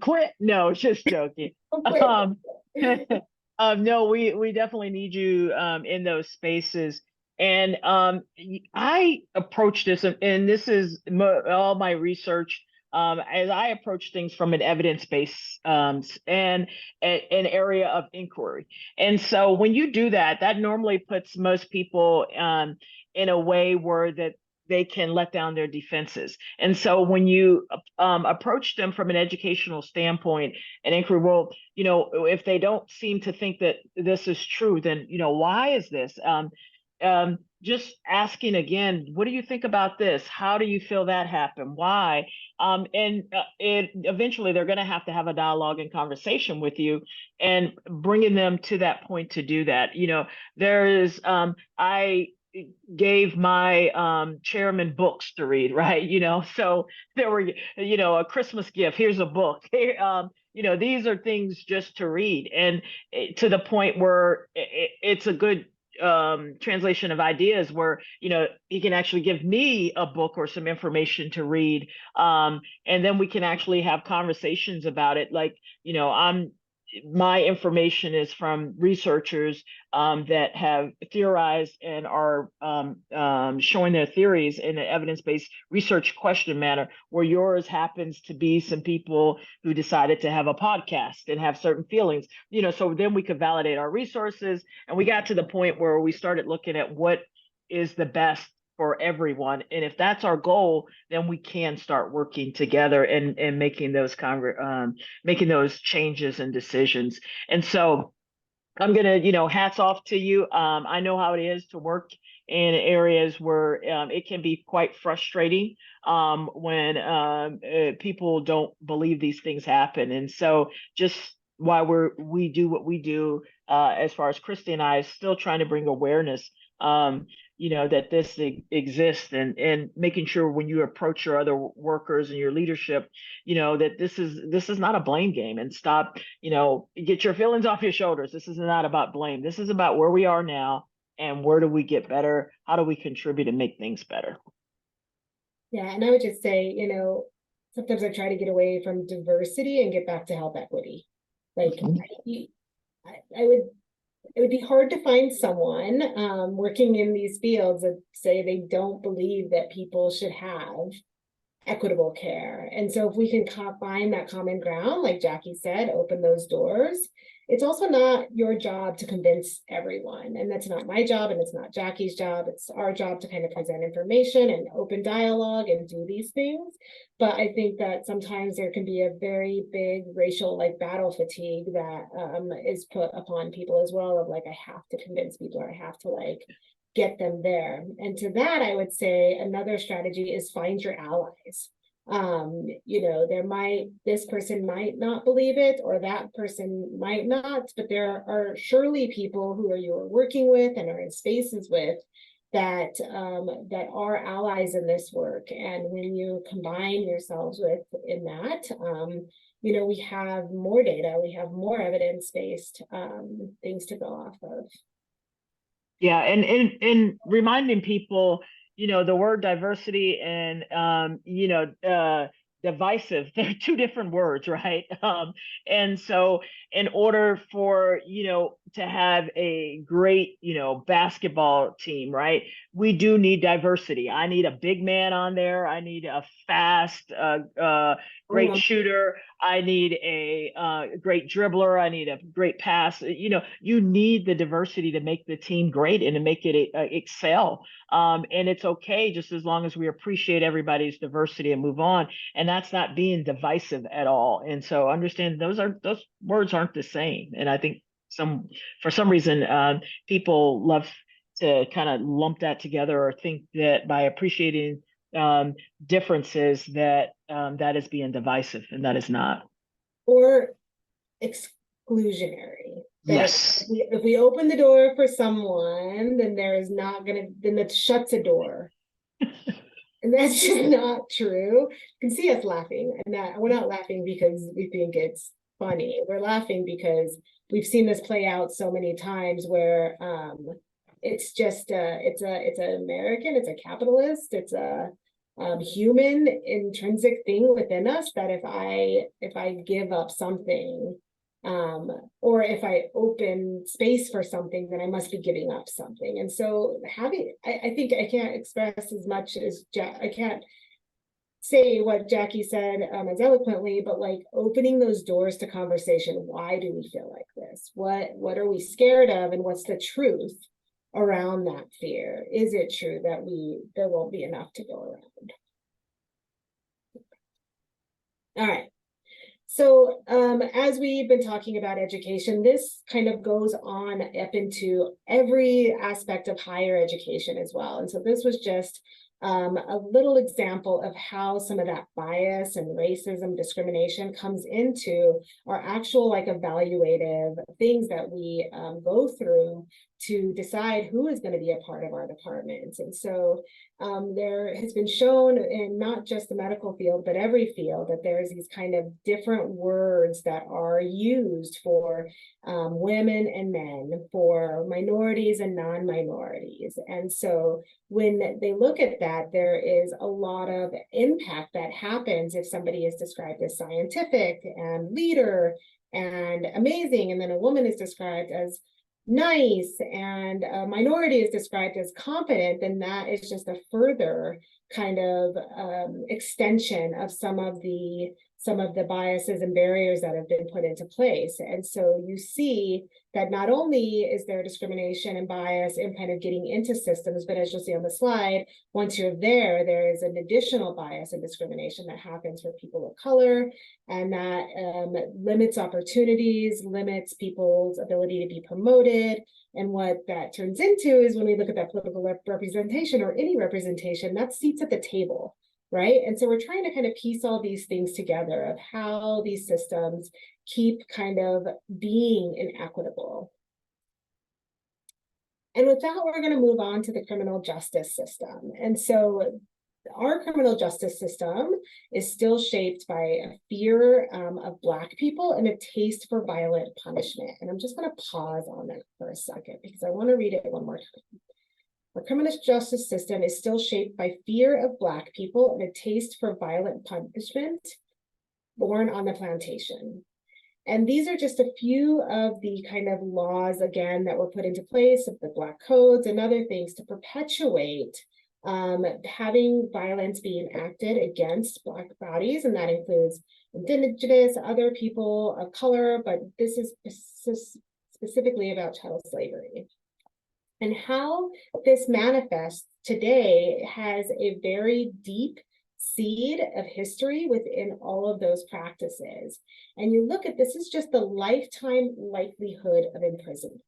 Quit. No, just joking. No, we definitely need you in those spaces. And I approach this, and this is all my research, as I approach things from an evidence-based and an area of inquiry. And so when you do that, that normally puts most people in a way where that they can let down their defenses. And so when you approach them from an educational standpoint and inquiry, well, if they don't seem to think that this is true, then, why is this? Just asking again, what do you think about this? How do you feel that happened? Why? Eventually they're going to have a dialogue and conversation with you, and bringing them to that point to do that. I gave my chairman books to read, right? So there were, a Christmas gift, here's a book. These are things just to read, and to the point where it's a good translation of ideas where he can actually give me a book or some information to read, and then we can actually have conversations about it. Like, my information is from researchers that have theorized and are showing their theories in an evidence-based research question manner, where yours happens to be some people who decided to have a podcast and have certain feelings, so then we could validate our resources. And we got to the point where we started looking at what is the best for everyone. And if that's our goal, then we can start working together and making those changes and decisions. And so I'm gonna, hats off to you. I know how it is to work in areas where it can be quite frustrating when people don't believe these things happen. And so just why we do what we do, as far as Christy and I, is still trying to bring awareness that this exists, and making sure when you approach your other workers and your leadership, that this is not a blame game, and stop, get your feelings off your shoulders. This is not about blame. This is about where we are now and where do we get better? How do we contribute and make things better? Yeah, and I would just say, you know, sometimes I try to get away from diversity and get back to health equity. Like, I would, it would be hard to find someone working in these fields that say they don't believe that people should have equitable care. And so if we can find that common ground, like Jackie said, open those doors, it's also not your job to convince everyone. And that's not my job, and it's not Jackie's job. It's our job to kind of present information and open dialogue and do these things. But I think that sometimes there can be a very big racial like battle fatigue that is put upon people as well, of like, I have to convince people, or I have to like get them there. And to that, I would say another strategy is find your allies. You know, this person might not believe it, or that person might not, but there are surely people who you're working with and are in spaces with that that are allies in this work. And when you combine yourselves with in that, you know, we have more data, we have more evidence-based things to go off of. Yeah, and reminding people, you know, the word diversity and you know, divisive, they're two different words, right? And so in order for, you know, to have a great, you know, basketball team, right, we do need diversity. I need a big man on there. I need a fast, great shooter. I need a great dribbler. I need a great pass. You know, you need the diversity to make the team great and to make it excel. And it's okay just as long as we appreciate everybody's diversity and move on. And that's not being divisive at all. And so understand those words aren't the same. And I think for some reason people love to kind of lump that together, or think that by appreciating differences that that is being divisive, and that is not. Or Exclusionary. Yes. If we open the door for someone, then there is not gonna, then it shuts a door. And that's just not true. You can see us laughing, and that we're not laughing because we think it's funny. We're laughing because we've seen this play out so many times where it's just it's an American, it's a capitalist, it's a human intrinsic thing within us that if I give up something, or if I open space for something, then I must be giving up something. And so I think I can't express as much as I can't say what Jackie said as eloquently, but like opening those doors to conversation. Why do we feel like this? What are we scared of, and what's the truth around that fear? Is it true that there won't be enough to go around? All right. So as we've been talking about education, this kind of goes on up into every aspect of higher education as well. And so this was just a little example of how some of that bias and racism, discrimination comes into our actual like evaluative things that we go through to decide who is going to be a part of our departments. And so there has been shown in not just the medical field, but every field, that there's these kind of different words that are used for women and men, for minorities and non-minorities. And so when they look at that, there is a lot of impact that happens if somebody is described as scientific and leader and amazing, and then a woman is described as nice and a minority is described as competent, then that is just a further kind of extension of some of the biases and barriers that have been put into place. And so you see that not only is there discrimination and bias in kind of getting into systems, but as you'll see on the slide, once you're there, there is an additional bias and discrimination that happens for people of color, and that limits opportunities, limits people's ability to be promoted. And what that turns into is, when we look at that political representation or any representation, that's seats at the table. Right. And so we're trying to kind of piece all these things together of how these systems keep kind of being inequitable. And with that, we're going to move on to the criminal justice system. And so our criminal justice system is still shaped by a fear of Black people and a taste for violent punishment. And I'm just going to pause on that for a second because I want to read it one more time. Our criminal justice system is still shaped by fear of Black people and a taste for violent punishment born on the plantation. And these are just a few of the kind of laws, again, that were put into place of the Black codes and other things to perpetuate having violence being acted against Black bodies, and that includes Indigenous, other people of color, but this is specifically about chattel slavery. And how this manifests today has a very deep seed of history within all of those practices. And you look at this is just the lifetime likelihood of imprisonment,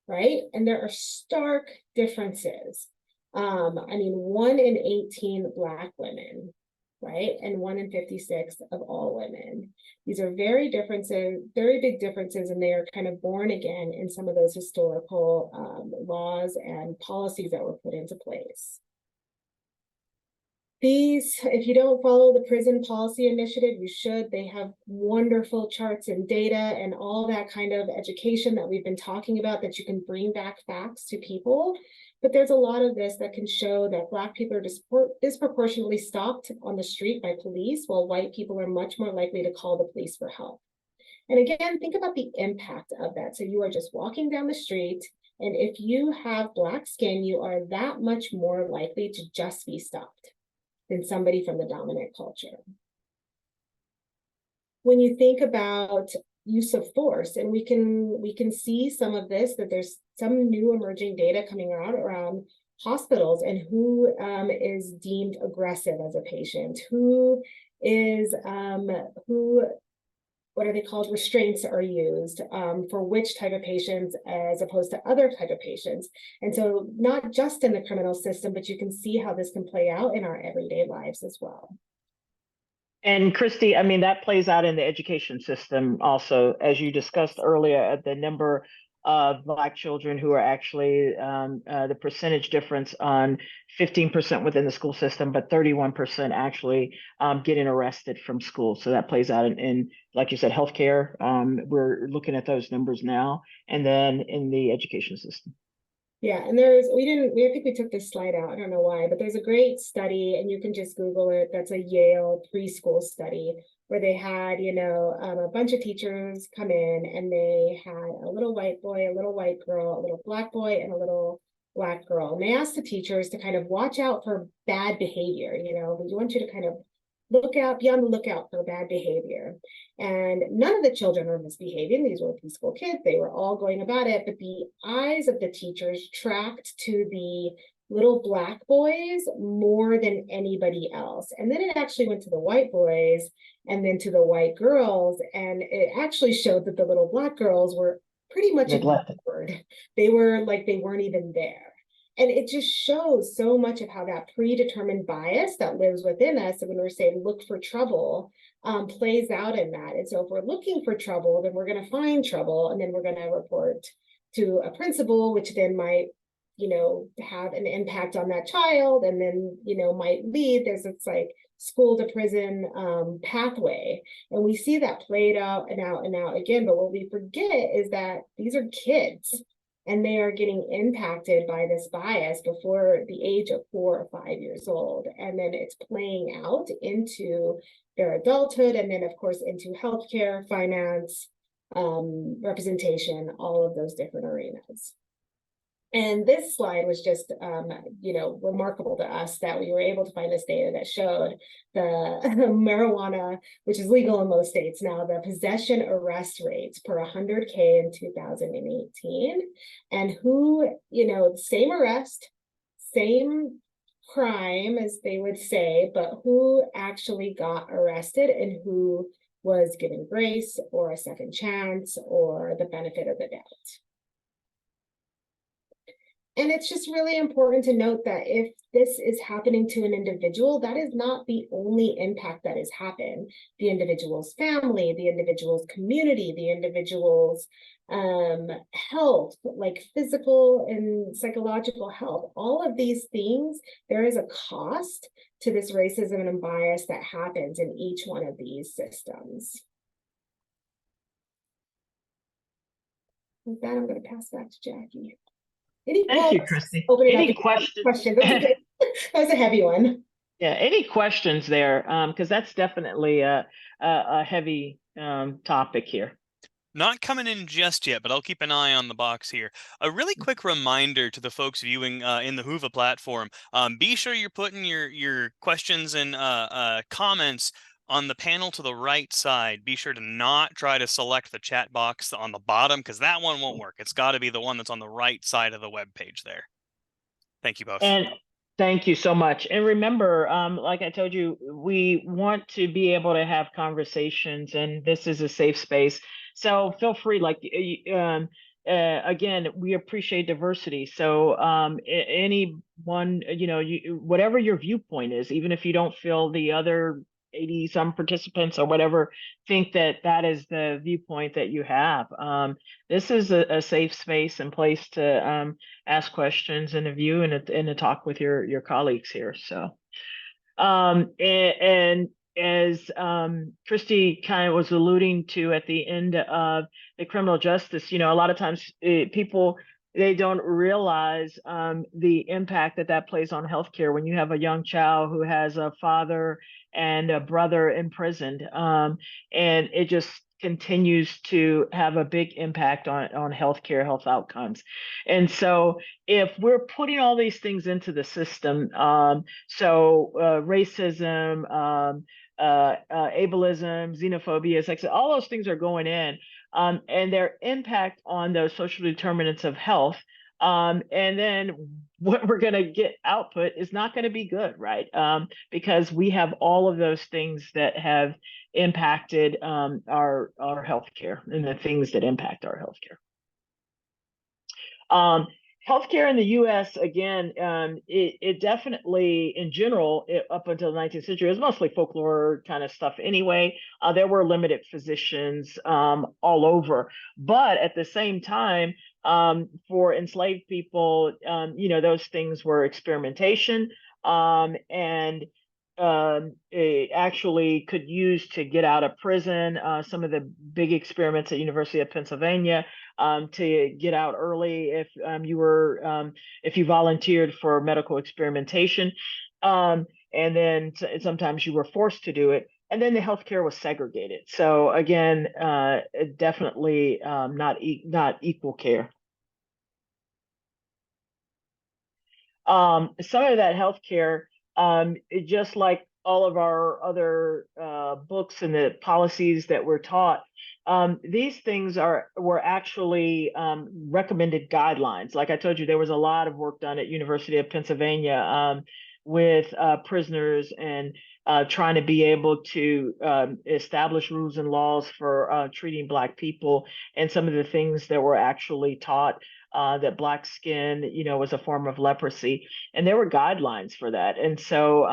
right? And there are stark differences. I mean, 1 in 18 Black women, right? And 1 in 56 of all women. These are very big differences, and they are kind of born again in some of those historical laws and policies that were put into place. These, if you don't follow the Prison Policy Initiative, you should. They have wonderful charts and data and all that kind of education that we've been talking about that you can bring back facts to people. But there's a lot of this that can show that Black people are disproportionately stopped on the street by police, while white people are much more likely to call the police for help. And again, think about the impact of that. So you are just walking down the street, and if you have Black skin, you are that much more likely to just be stopped than somebody from the dominant culture. When you think about use of force, and we can see some of this, that there's some new emerging data coming out around hospitals and who is deemed aggressive as a patient, what are they called? Restraints are used for which type of patients as opposed to other type of patients. And so not just in the criminal system, but you can see how this can play out in our everyday lives as well. And Christy, I mean, that plays out in the education system also, as you discussed earlier, the number of Black children who are actually the percentage difference on 15% within the school system, but 31% actually getting arrested from school. So that plays out in like you said, healthcare. We're looking at those numbers now, and then in the education system. Yeah, and I think we took this slide out, I don't know why, but there's a great study, and you can just Google it, that's a Yale preschool study, where they had, a bunch of teachers come in, and they had a little white boy, a little white girl, a little Black boy, and a little Black girl. And they asked the teachers to kind of watch out for bad behavior, we want you to kind of be on the lookout for bad behavior. And none of the children were misbehaving. These were preschool kids. They were all going about it, but the eyes of the teachers tracked to the little Black boys more than anybody else. And then it actually went to the white boys and then to the white girls. And it actually showed that the little Black girls were pretty much ignored. They were like, they weren't even there. And it just shows so much of how that predetermined bias that lives within us, and when we're saying look for trouble, plays out in that. And so if we're looking for trouble, then we're going to find trouble, and then we're going to report to a principal, which then might, have an impact on that child, and then, might lead. There's this like school to prison pathway. And we see that played out and out and out again. But what we forget is that these are kids, and they are getting impacted by this bias before the age of 4 or 5 years old. And then it's playing out into their adulthood, and then of course into healthcare, finance, representation, all of those different arenas. And this slide was just, remarkable to us that we were able to find this data that showed the marijuana, which is legal in most states now, the possession arrest rates per 100K in 2018, and who, same arrest, same crime, as they would say, but who actually got arrested and who was given grace or a second chance or the benefit of the doubt. And it's just really important to note that if this is happening to an individual, that is not the only impact that has happened. The individual's family, the individual's community, the individual's health, like physical and psychological health, all of these things, there is a cost to this racism and bias that happens in each one of these systems. With that, I'm going to pass back to Jackie. Thank you, Christy. Open it Any up to questions? questions? That was a heavy one. Yeah, any questions there? Because that's definitely a heavy topic here. Not coming in just yet, but I'll keep an eye on the box here. A really quick reminder to the folks viewing in the Whova platform, be sure you're putting your questions and comments on the panel to the right side. Be sure to not try to select the chat box on the bottom, because that one won't work. It's got to be the one that's on the right side of the web page there. Thank you both. And thank you so much. And remember, like I told you, we want to be able to have conversations, and this is a safe space. So feel free, again, we appreciate diversity. So anyone, whatever your viewpoint is, even if you don't feel the other 80 some participants or whatever think that is the viewpoint that you have, this is a safe space and place to ask questions and to view and to talk with your colleagues here. So and as Christy kind of was alluding to at the end of the criminal justice, a lot of times people, they don't realize the impact that plays on healthcare when you have a young child who has a father and a brother imprisoned, and it just continues to have a big impact on healthcare, health outcomes. And so if we're putting all these things into the system, racism, ableism, xenophobia, sexism, all those things are going in, and their impact on those social determinants of health. And then what we're going to get output is not going to be good, right? Because we have all of those things that have impacted our healthcare and the things that impact our healthcare. Healthcare in the U.S., again, it definitely, in general, up until the 19th century, it was mostly folklore kind of stuff anyway. There were limited physicians all over. But at the same time, for enslaved people, those things were experimentation, and it actually could use to get out of prison. Some of the big experiments at University of Pennsylvania, to get out early if you volunteered for medical experimentation, and then sometimes you were forced to do it. And then the healthcare was segregated. So again, definitely not equal care. Some of that healthcare, just like all of our other books and the policies that we're taught, these things were actually recommended guidelines. Like I told you, there was a lot of work done at University of Pennsylvania with prisoners and trying to be able to establish rules and laws for treating Black people, and some of the things that were actually taught, that Black skin, was a form of leprosy, and there were guidelines for that. And so,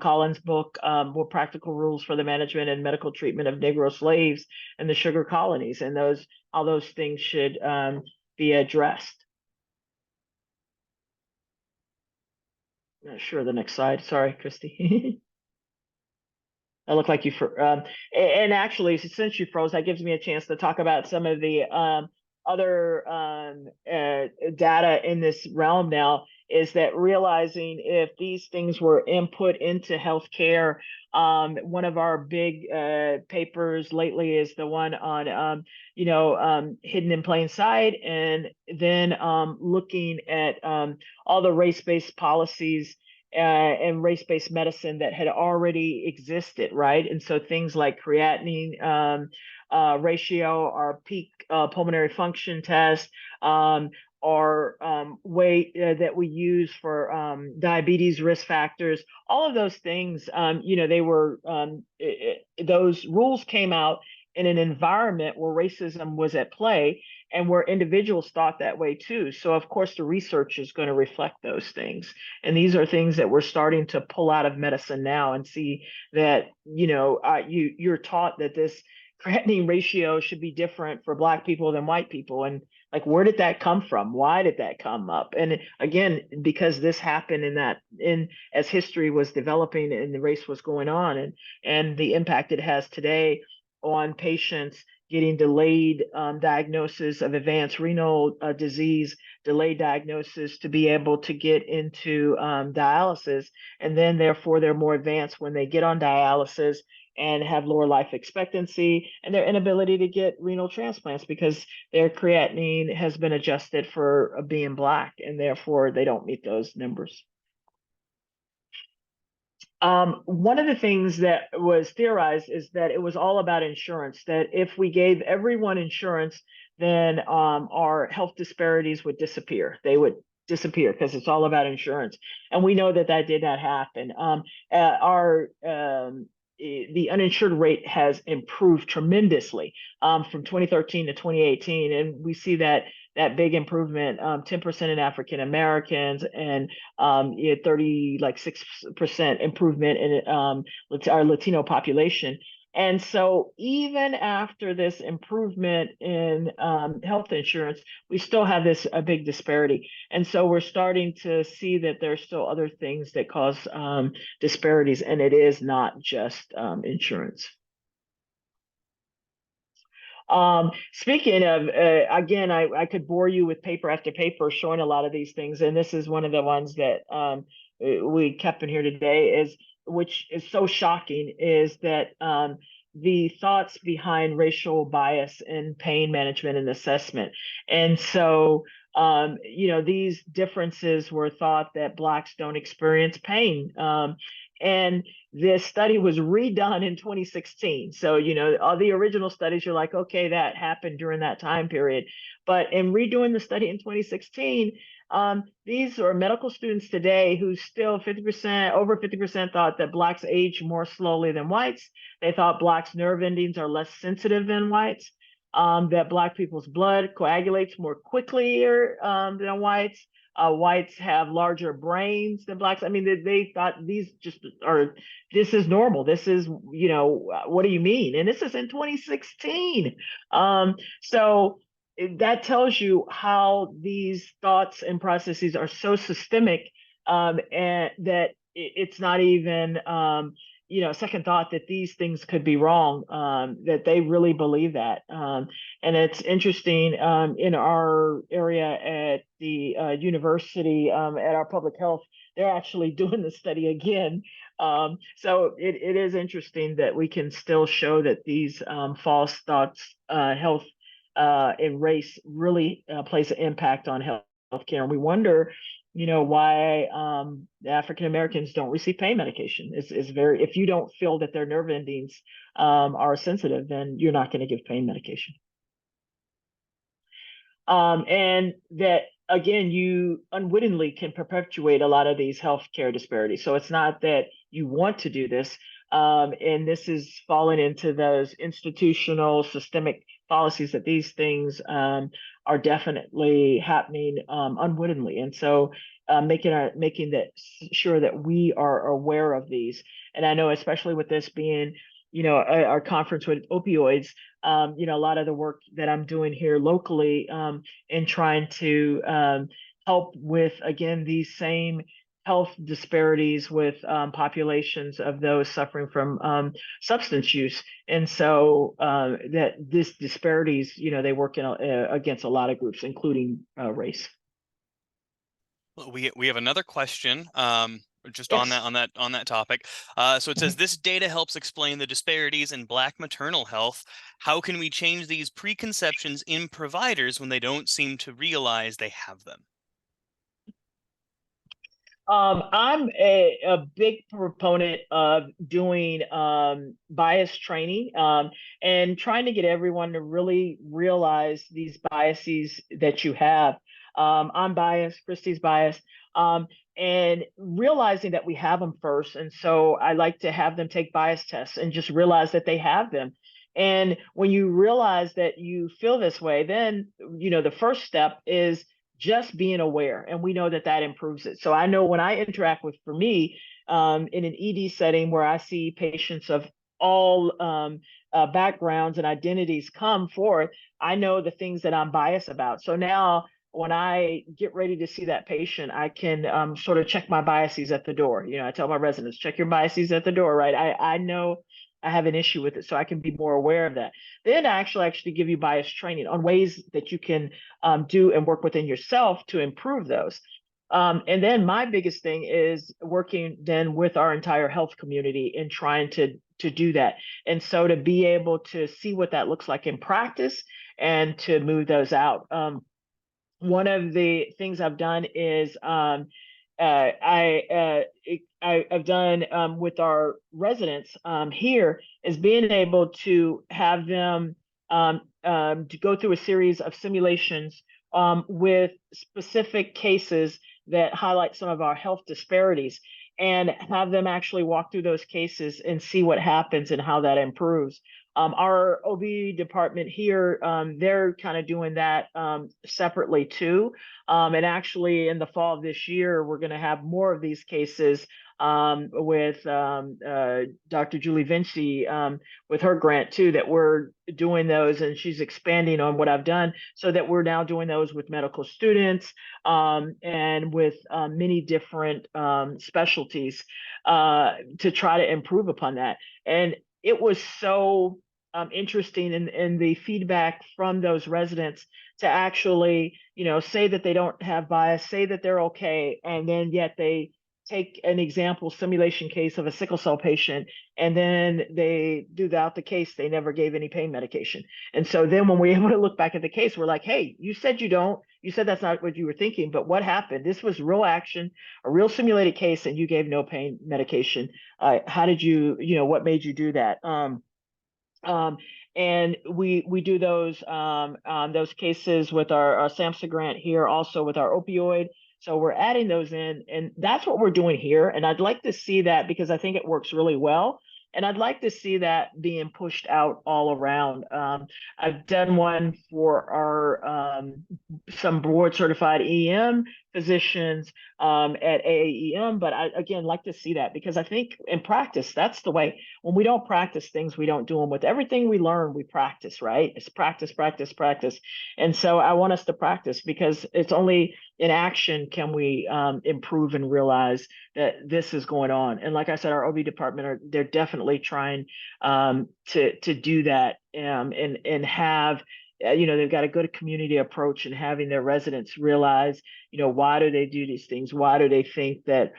Collins' book, were Practical Rules for the Management and Medical Treatment of Negro Slaves in the Sugar Colonies, and how those things should be addressed. Sure, the next slide. Sorry, Christy. I look like you and actually, since you froze, that gives me a chance to talk about some of the other data in this realm now, is that realizing if these things were input into healthcare, one of our big papers lately is the one on hidden in plain sight, and then looking at all the race-based policies and race-based medicine that had already existed, right? And so things like creatinine ratio, our peak pulmonary function test, or weight that we use for diabetes risk factors, all of those things, they were, those rules came out in an environment where racism was at play. and where individuals thought that way too. So of course the research is going to reflect those things. And these are things that we're starting to pull out of medicine now and see that, you're taught that this creatinine ratio should be different for Black people than white people. And like, where did that come from? Why did that come up? And again, because this happened as history was developing and the race was going on, and the impact it has today on patients getting delayed diagnosis of advanced renal disease, delayed diagnosis to be able to get into dialysis. And then therefore they're more advanced when they get on dialysis and have lower life expectancy, and their inability to get renal transplants because their creatinine has been adjusted for being Black, and therefore they don't meet those numbers. One of the things that was theorized is that it was all about insurance, that if we gave everyone insurance, then our health disparities would disappear. They would disappear because it's all about insurance. And we know that that did not happen. The uninsured rate has improved tremendously from 2013 to 2018. And we see that big improvement, 10% in African Americans, and 6% improvement in our Latino population. And so even after this improvement in health insurance, we still have a big disparity. And so we're starting to see that there's still other things that cause disparities, and it is not just insurance. Speaking of, again, I could bore you with paper after paper showing a lot of these things, and this is one of the ones that we kept in here today, which is so shocking, is that the thoughts behind racial bias in pain management and assessment. And so, these differences were thought that Blacks don't experience pain. And this study was redone in 2016. So, all the original studies, you're like, okay, that happened during that time period. But in redoing the study in 2016, these are medical students today who still over 50% thought that Blacks age more slowly than whites. They thought Blacks' nerve endings are less sensitive than whites, that Black people's blood coagulates more quickly than whites. Whites have larger brains than Blacks. I mean, they thought this is normal. This is, what do you mean? And this is in 2016. So that tells you how these thoughts and processes are so systemic, and that it's not even, second thought that these things could be wrong, that they really believe that. And it's interesting, in our area at the university, at our public health, they're actually doing the study again. So it is interesting that we can still show that these false thoughts, health and race really plays an impact on healthcare. And we wonder, why African Americans don't receive pain medication. If you don't feel that their nerve endings are sensitive, then you're not going to give pain medication. And that, again, you unwittingly can perpetuate a lot of these healthcare disparities. So it's not that you want to do this, and this is falling into those institutional systemic policies, that these things are definitely happening unwittingly. And so making sure that we are aware of these. And I know, especially with this being, our conference with opioids, a lot of the work that I'm doing here locally in trying to help with, again, these same health disparities with populations of those suffering from substance use. And so that this disparities, they work against a lot of groups, including race. Well, we have another question just Yes. on that topic. So it says, this data helps explain the disparities in Black maternal health. How can we change these preconceptions in providers when they don't seem to realize they have them? I'm a big proponent of doing bias training and trying to get everyone to really realize these biases that you have. I'm biased, Christy's biased, and realizing that we have them first. And so I like to have them take bias tests and just realize that they have them. And when you realize that you feel this way, then, the first step is just being aware. And we know that that improves it. So I know when I interact with, for me, in an ED setting where I see patients of all backgrounds and identities come forth, I know the things that I'm biased about. So now when I get ready to see that patient, I can sort of check my biases at the door. I tell my residents, check your biases at the door, right? I know I have an issue with it, so I can be more aware of that. Then I actually give you bias training on ways that you can do and work within yourself to improve those. And then my biggest thing is working then with our entire health community in trying to do that. And so to be able to see what that looks like in practice and to move those out. One of the things I've done is I've done with our residents here is being able to have them to go through a series of simulations with specific cases that highlight some of our health disparities, and have them actually walk through those cases and see what happens and how that improves. Our OB department here, they're kind of doing that separately too. And actually in the fall of this year, we're going to have more of these cases with Dr. Julie Vinci with her grant too, that we're doing those, and she's expanding on what I've done so that we're now doing those with medical students and with many different specialties to try to improve upon that. And it was so interesting in the feedback from those residents to actually, say that they don't have bias, say that they're okay, and then yet they take an example simulation case of a sickle cell patient, and then they do out the case, they never gave any pain medication. And so then when we're able to look back at the case, we're like, hey, you said you said that's not what you were thinking, but what happened? This was real action, a real simulated case, and you gave no pain medication. How did you, what made you do that? And we do those cases with our SAMHSA grant here, also with our opioid. So we're adding those in, and that's what we're doing here. And I'd like to see that because I think it works really well. And I'd like to see that being pushed out all around. I've done one for our some board certified EM physicians at AAEM, but I again like to see that because I think in practice, that's the way. When we don't practice things, we don't do them. With everything we learn, we practice, right? It's practice, practice, practice. And so I want us to practice because it's only in action can we improve and realize that this is going on. And like I said, our OB department they're definitely trying to do that and have they've got a good community approach and having their residents realize, why do they do these things? Why do they think that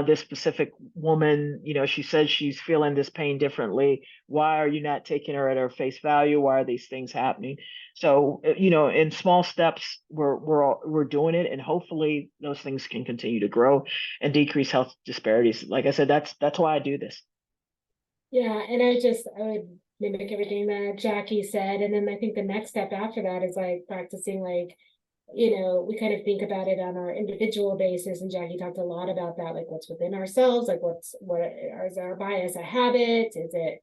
this specific woman, she says she's feeling this pain differently. Why are you not taking her at her face value? Why are these things happening? So, in small steps, we're doing it, and hopefully those things can continue to grow and decrease health disparities. Like I said, that's why I do this. Yeah, and I would mimic everything that Jackie said, and then I think the next step after that is like practicing we kind of think about it on our individual basis, and Jackie talked a lot about that, like what's within ourselves, like what is our bias, a habit, is it,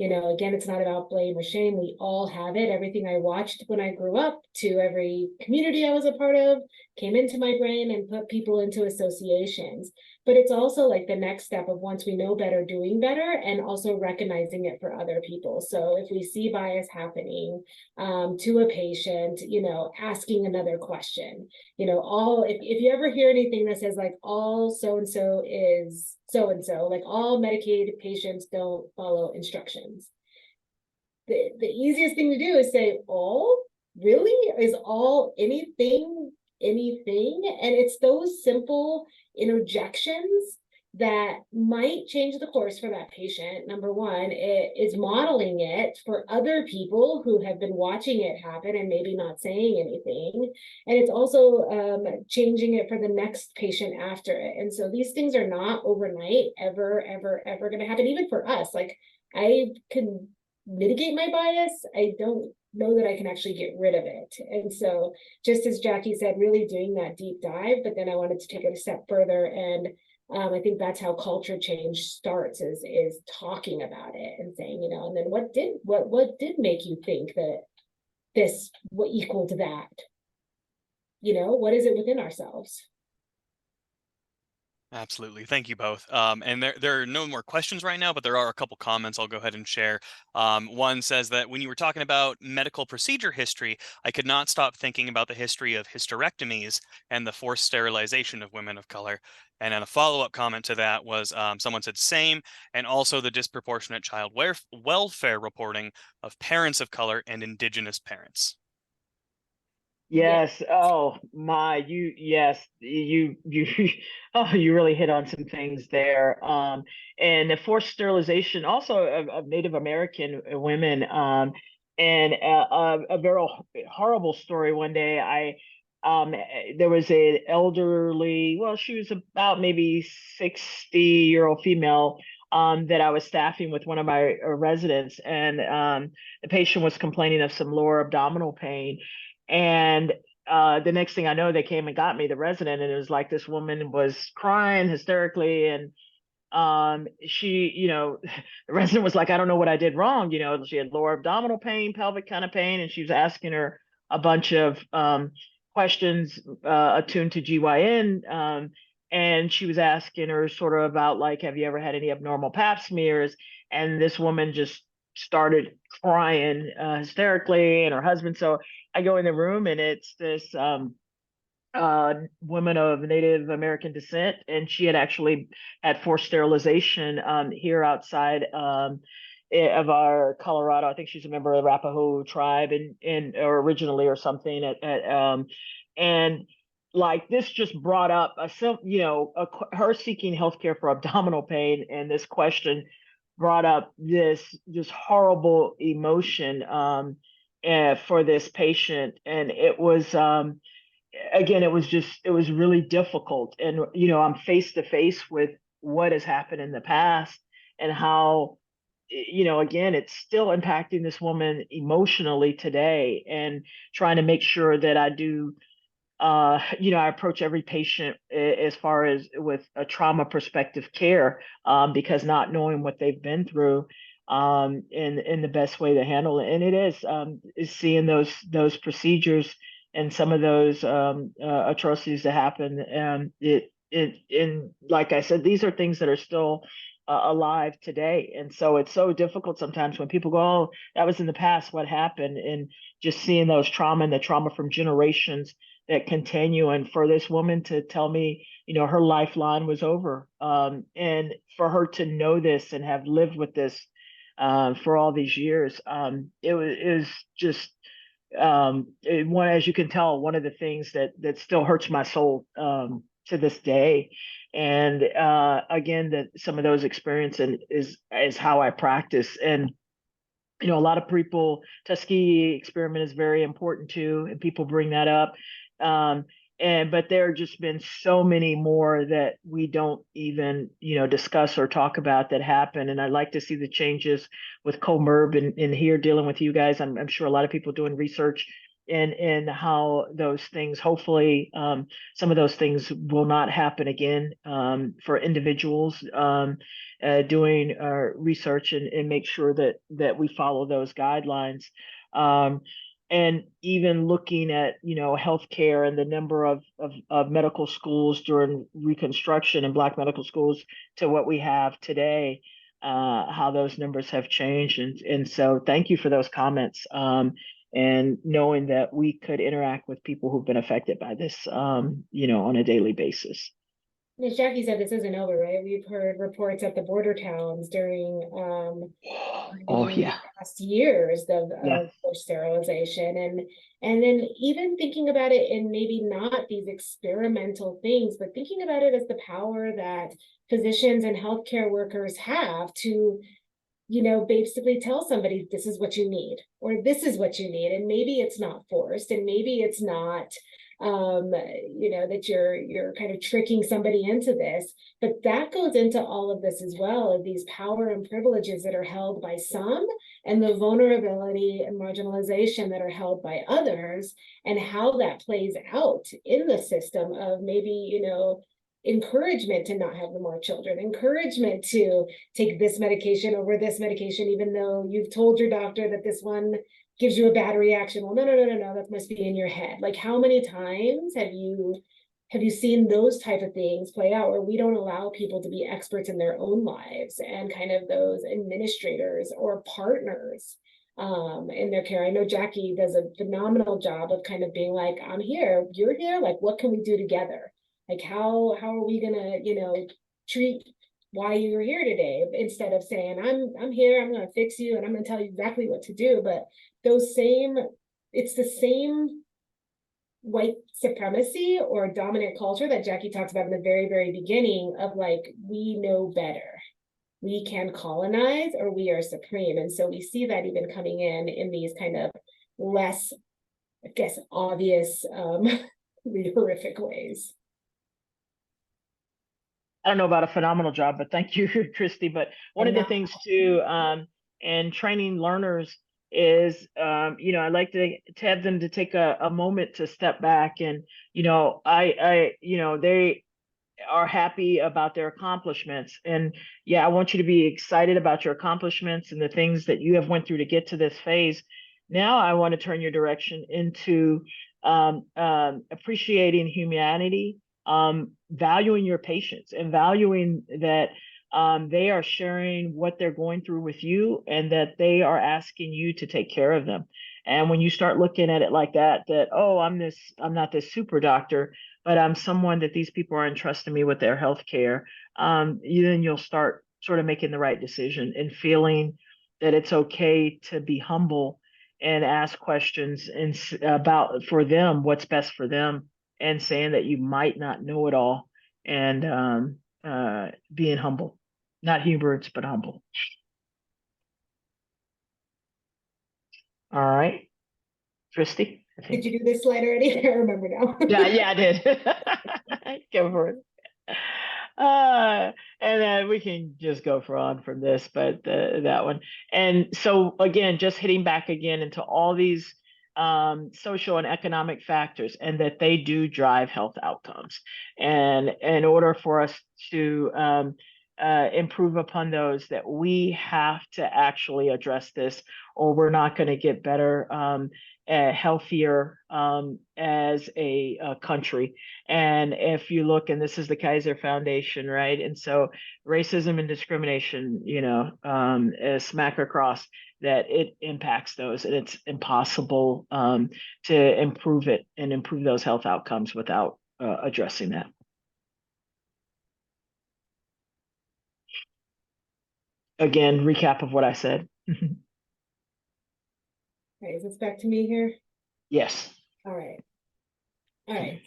again, it's not about blame or shame, we all have it. Everything I watched when I grew up to every community I was a part of came into my brain and put people into associations. But it's also like the next step of once we know better, doing better, and also recognizing it for other people. So if we see bias happening to a patient, asking another question, if you ever hear anything that says like all so-and-so is so-and-so, like all medicated patients don't follow instructions. The easiest thing to do is say, all? Really? Is all anything? And it's those simple interjections that might change the course for that patient. Number one, it is modeling it for other people who have been watching it happen and maybe not saying anything. And it's also changing it for the next patient after it. And so these things are not overnight, ever going to happen. Even for us, like I can mitigate my bias. I don't know that I can actually get rid of it. And so just as Jackie said, really doing that deep dive, but then I wanted to take it a step further and I think that's how culture change starts, is talking about it and saying, and then what did make you think that what equaled that? What is it within ourselves? Absolutely. Thank you both. And there are no more questions right now, but there are a couple comments I'll go ahead and share. One says that when you were talking about medical procedure history, I could not stop thinking about the history of hysterectomies and the forced sterilization of women of color. And then a follow-up comment to that was someone said same, and also the disproportionate child welfare reporting of parents of color and indigenous parents. Yes. Oh my, yes, oh, you really hit on some things there. And the forced sterilization also of Native American women. And a very horrible story. One day, there was a elderly, well, she was about maybe 60-year-old female, that I was staffing with one of my residents, and the patient was complaining of some lower abdominal pain. And the next thing I know, they came and got me, the resident, and it was like this woman was crying hysterically. And she, the resident was like, I don't know what I did wrong. She had lower abdominal pain, pelvic kind of pain, and she was asking her a bunch of questions attuned to GYN. And she was asking her sort of about, like, have you ever had any abnormal pap smears? And this woman just started crying hysterically, and her husband. So I go in the room, and it's this woman of Native American descent, and she had actually had forced sterilization here outside of our Colorado. I think she's a member of the Arapaho tribe, or originally or something. And like, this just brought up her seeking healthcare for abdominal pain, and this question brought up this horrible emotion for this patient. And it was again, it was really difficult. And I'm face to face with what has happened in the past, and how again, it's still impacting this woman emotionally today. And trying to make sure that I do I approach every patient as far as with a trauma perspective care, because not knowing what they've been through, in the best way to handle it. And it is seeing those procedures and some of those atrocities that happen. And like I said, these are things that are still alive today. And so it's so difficult sometimes when people go, oh, that was in the past, what happened? And just seeing those trauma and the trauma from generations that continue. And for this woman to tell me, her lifeline was over, and for her to know this and have lived with this for all these years, it was just as you can tell, one of the things that still hurts my soul to this day. And again, that some of those experiences is how I practice. And a lot of people, Tuskegee experiment is very important too, and people bring that up. But there have just been so many more that we don't even, discuss or talk about that happen. And I'd like to see the changes with CoMERB and here dealing with you guys. I'm sure a lot of people doing research in how those things, hopefully, some of those things will not happen again, for individuals, doing research and make sure that we follow those guidelines. And even looking at healthcare and the number of medical schools during Reconstruction and Black medical schools to what we have today, how those numbers have changed. And so thank you for those comments, and knowing that we could interact with people who've been affected by this, on a daily basis. As Jackie said, this isn't over, right? We've heard reports at the border towns during past years of forced sterilization, and then even thinking about it in maybe not these experimental things, but thinking about it as the power that physicians and healthcare workers have to, basically tell somebody this is what you need, or this is what you need. And maybe it's not forced, and maybe it's not that you're kind of tricking somebody into this, but that goes into all of this as well, of these power and privileges that are held by some, and the vulnerability and marginalization that are held by others, and how that plays out in the system of maybe, encouragement to not have more children, encouragement to take this medication over this medication, even though you've told your doctor that this one gives you a bad reaction. Well, no, that must be in your head. Like, how many times have you seen those type of things play out, where we don't allow people to be experts in their own lives and kind of those administrators or partners in their care? I know Jackie does a phenomenal job of kind of being like, I'm here, you're here, like, what can we do together? Like, how are we gonna, treat why you're here today, instead of saying, I'm here, I'm gonna fix you, and I'm gonna tell you exactly what to do. But it's the same white supremacy or dominant culture that Jackie talks about in the very, very beginning of, like, we know better. We can colonize, or we are supreme. And so we see that even coming in these kind of less, I guess, obvious, horrific ways. I don't know about a phenomenal job, but thank you, Christy. But one of the things too, in training learners is, I like to have them to take a moment to step back, and, they are happy about their accomplishments. And yeah, I want you to be excited about your accomplishments and the things that you have went through to get to this phase. Now I want to turn your direction into appreciating humanity, valuing your patients, and valuing that they are sharing what they're going through with you, and that they are asking you to take care of them. And when you start looking at it like that, oh, I'm not this super doctor, but I'm someone that these people are entrusting me with their health care, then you'll start sort of making the right decision and feeling that it's okay to be humble and ask questions and about, for them, what's best for them, and saying that you might not know it all, and being humble, not hubris, but humble. All right, Christy, I think. Did you do this slide already? I can't remember now. Yeah, I did. Go for it. And then we can just go on from this, but that one. And so again, just hitting back again into all these social and economic factors, and that they do drive health outcomes. And in order for us to improve upon those, that we have to actually address this, or we're not going to get better, healthier as a country. And if you look, and this is the Kaiser Foundation, right? And so racism and discrimination, smack across, that it impacts those, and it's impossible to improve it and improve those health outcomes without addressing that. Again, recap of what I said. Okay, is this back to me here? Yes. All right.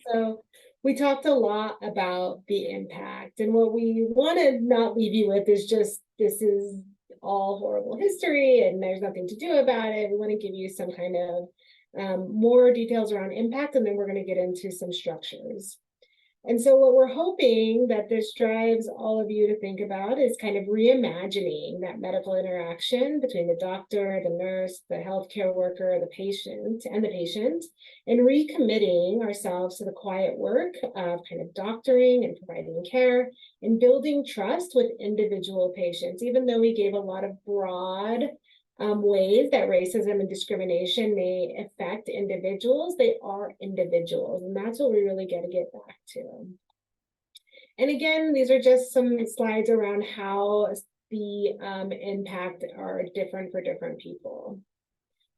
So we talked a lot about the impact, and what we want to not leave you with is just, this is all horrible history and there's nothing to do about it. We want to give you some kind of more details around impact, and then we're going to get into some structures. And so what we're hoping that this drives all of you to think about is kind of reimagining that medical interaction between the doctor, the nurse, the healthcare worker, the patient, and recommitting ourselves to the quiet work of kind of doctoring and providing care and building trust with individual patients. Even though we gave a lot of broad ways that racism and discrimination may affect individuals, they are individuals, and that's what we really got to get back to. And again, these are just some slides around how the impact are different for different people.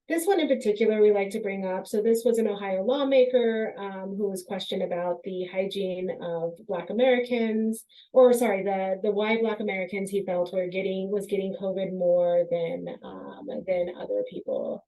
This one in particular we like to bring up. So this was an Ohio lawmaker who was questioned about the hygiene of Black Americans, or sorry, the why Black Americans he felt was getting COVID more than other people.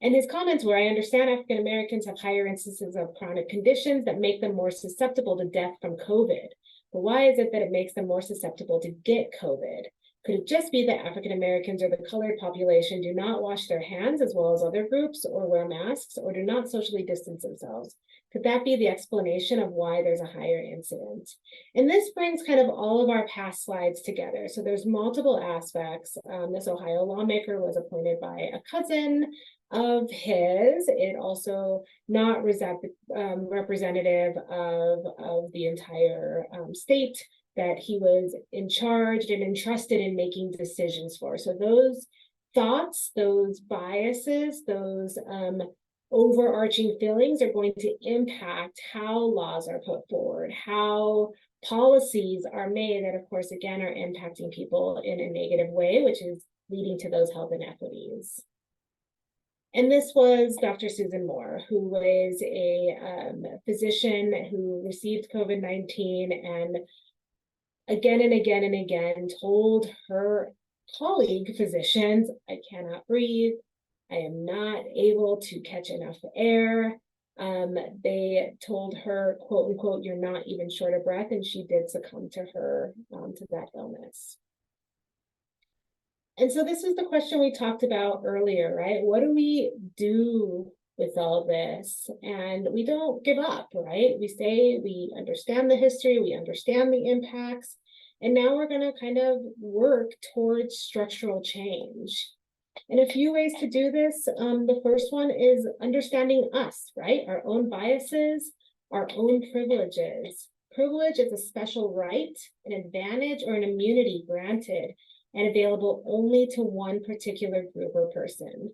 And his comments were, I understand African Americans have higher instances of chronic conditions that make them more susceptible to death from COVID. But why is it that it makes them more susceptible to get COVID? Could it just be that African Americans or the colored population do not wash their hands as well as other groups, or wear masks, or do not socially distance themselves? Could that be the explanation of why there's a higher incidence? And this brings kind of all of our past slides together. So there's multiple aspects. This Ohio lawmaker was appointed by a cousin of his. It also not representative of the entire state that he was in charge and entrusted in making decisions for. So those thoughts, those biases, those overarching feelings are going to impact how laws are put forward, how policies are made that, of course, again, are impacting people in a negative way, which is leading to those health inequities. And this was Dr. Susan Moore, who was a physician who received COVID-19 and again and again and again told her colleague physicians, I cannot breathe, I am not able to catch enough air. They told her, quote unquote, you're not even short of breath, and she did succumb to that illness. And so this is the question we talked about earlier, right? What do we do with all this? And we don't give up, right? We say we understand the history, we understand the impacts, and now we're going to kind of work towards structural change. And a few ways to do this. The first one is understanding us, right? Our own biases, our own privileges. Privilege is a special right, an advantage, or an immunity granted and available only to one particular group or person.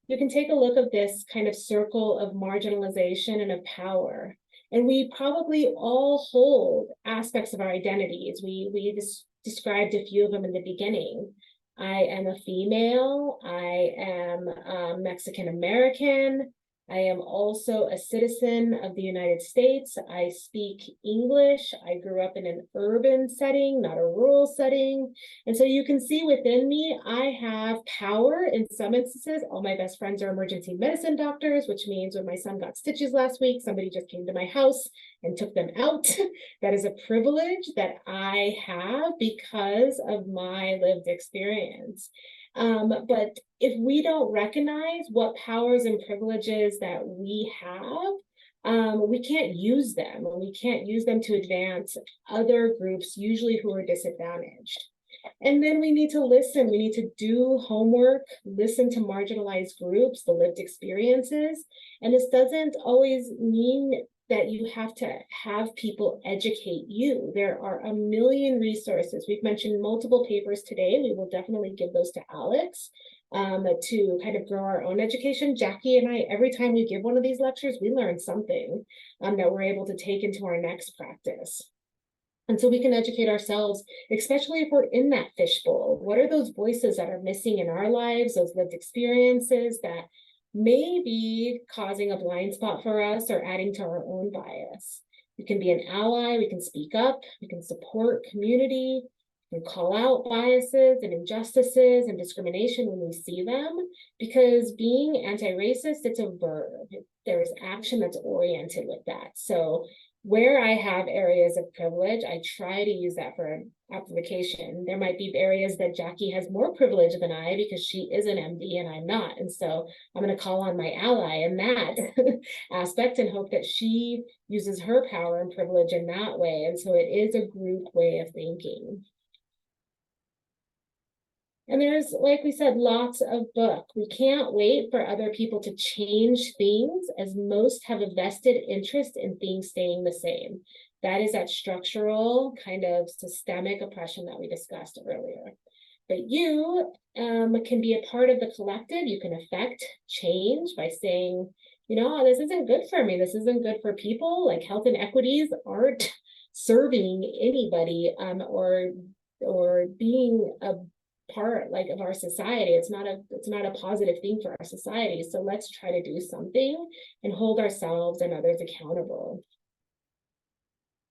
You can take a look at this kind of circle of marginalization and of power. And we probably all hold aspects of our identities. We described a few of them in the beginning. I am a female, I am Mexican American, I am also a citizen of the United States, I speak English, I grew up in an urban setting, not a rural setting. And so you can see within me, I have power in some instances. All my best friends are emergency medicine doctors, which means when my son got stitches last week, somebody just came to my house and took them out. That is a privilege that I have because of my lived experience. But if we don't recognize what powers and privileges that we have, we can't use them. We can't use them to advance other groups, usually who are disadvantaged. And then we need to listen. We need to do homework, listen to marginalized groups, the lived experiences. And this doesn't always mean that you have to have people educate you. There are a million resources. We've mentioned multiple papers today. We will definitely give those to Alex to kind of grow our own education. Jackie and I, every time we give one of these lectures, we learn something that we're able to take into our next practice. And so we can educate ourselves, especially if we're in that fishbowl. What are those voices that are missing in our lives, those lived experiences that may be causing a blind spot for us or adding to our own bias? We can be an ally, we can speak up, we can support community, we can call out biases and injustices and discrimination when we see them, because being anti-racist, it's a verb. There's action that's oriented with that. So where I have areas of privilege, I try to use that for amplification. There might be areas that Jackie has more privilege than I because she is an MD and I'm not. And so I'm going to call on my ally in that aspect and hope that she uses her power and privilege in that way. And so it is a group way of thinking. And there's, like we said, lots of book. We can't wait for other people to change things, as most have a vested interest in things staying the same. That is that structural kind of systemic oppression that we discussed earlier. But you can be a part of the collective. You can affect change by saying, you know, this isn't good for me. This isn't good for people. Like health inequities aren't serving anybody or being a part like of our society. It's not a positive thing for our society. So let's try to do something and hold ourselves and others accountable.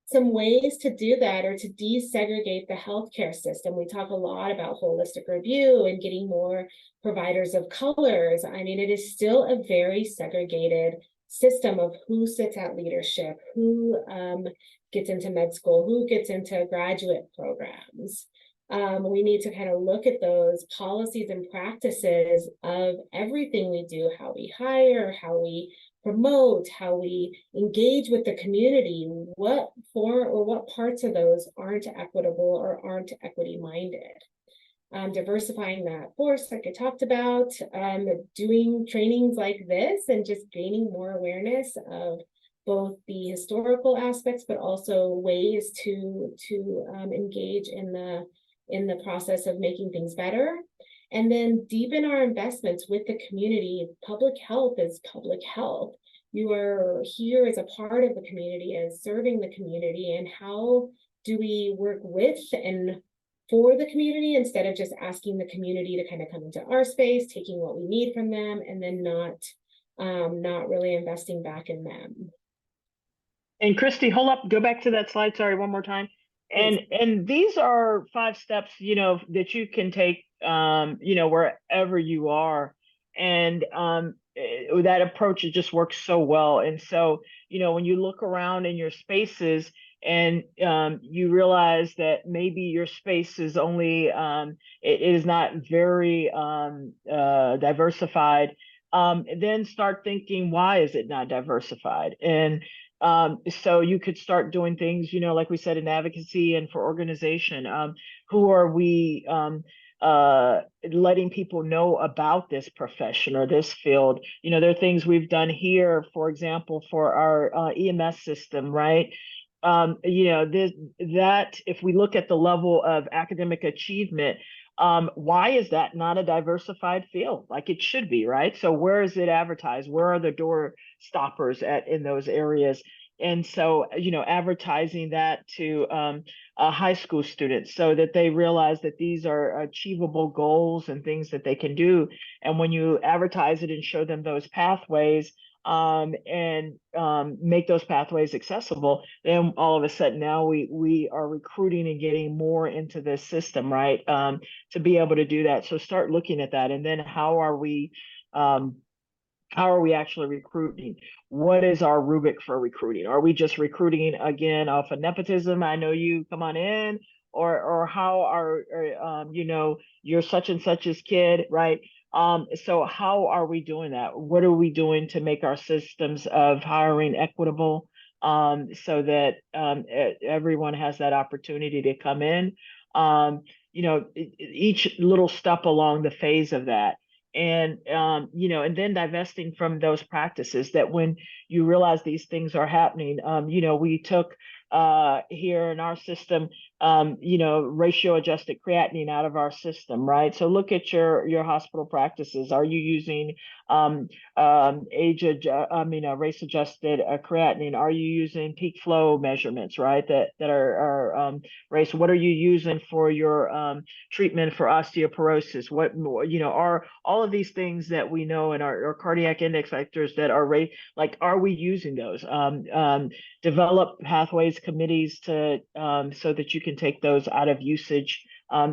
Some ways to do that are to desegregate the healthcare system. We talk a lot about holistic review and getting more providers of colors. I mean, it is still a very segregated system of who sits at leadership, who gets into med school, who gets into graduate programs. We need to kind of look at those policies and practices of everything we do, how we hire, how we promote, how we engage with the community, what parts of those aren't equitable or aren't equity minded. diversifying that force like I talked about, doing trainings like this and just gaining more awareness of both the historical aspects, but also ways to engage in the process of making things better. And then deepen our investments with the community. Public health is public health. You are here as a part of the community, as serving the community, and how do we work with and for the community instead of just asking the community to kind of come into our space, taking what we need from them, and then not really investing back in them. And Christy, hold up, go back to that slide, sorry, one more time. And these are 5 steps, you know, that you can take, you know, wherever you are. And that approach, it just works so well. And so, you know, when you look around in your spaces and you realize that maybe your space is only, it is not very diversified, then start thinking, why is it not diversified? And so you could start doing things, you know, like we said, in advocacy and for organization. Who are we letting people know about this profession or this field? You know, there are things we've done here, for example, for our EMS system, right? You know, that if we look at the level of academic achievement, why is that not a diversified field like it should be, right? So where is it advertised? Where are the door stoppers in those areas? And so, you know, advertising that to high school students so that they realize that these are achievable goals and things that they can do. And when you advertise it and show them those pathways, and make those pathways accessible, then all of a sudden now we are recruiting and getting more into this system, right? To be able to do that. So start looking at that. And then how are we actually recruiting? What is our rubric for recruiting? Are we just recruiting again off of nepotism? I know you, come on in. Or how are you know, you're such and such's kid, right? So how are we doing that? What are we doing to make our systems of hiring equitable, so that everyone has that opportunity to come in? You know, each little step along the phase of that. And you know, and then divesting from those practices that when you realize these things are happening, you know, we took here in our system, you know, ratio adjusted creatinine out of our system, right? So look at your hospital practices. Are you using race adjusted creatinine? Are you using peak flow measurements, right? That are race? What are you using for your treatment for osteoporosis? What, you know, are all of these things that we know in our cardiac index factors that are like, are we using those? Develop pathways committees to so that you can take those out of usage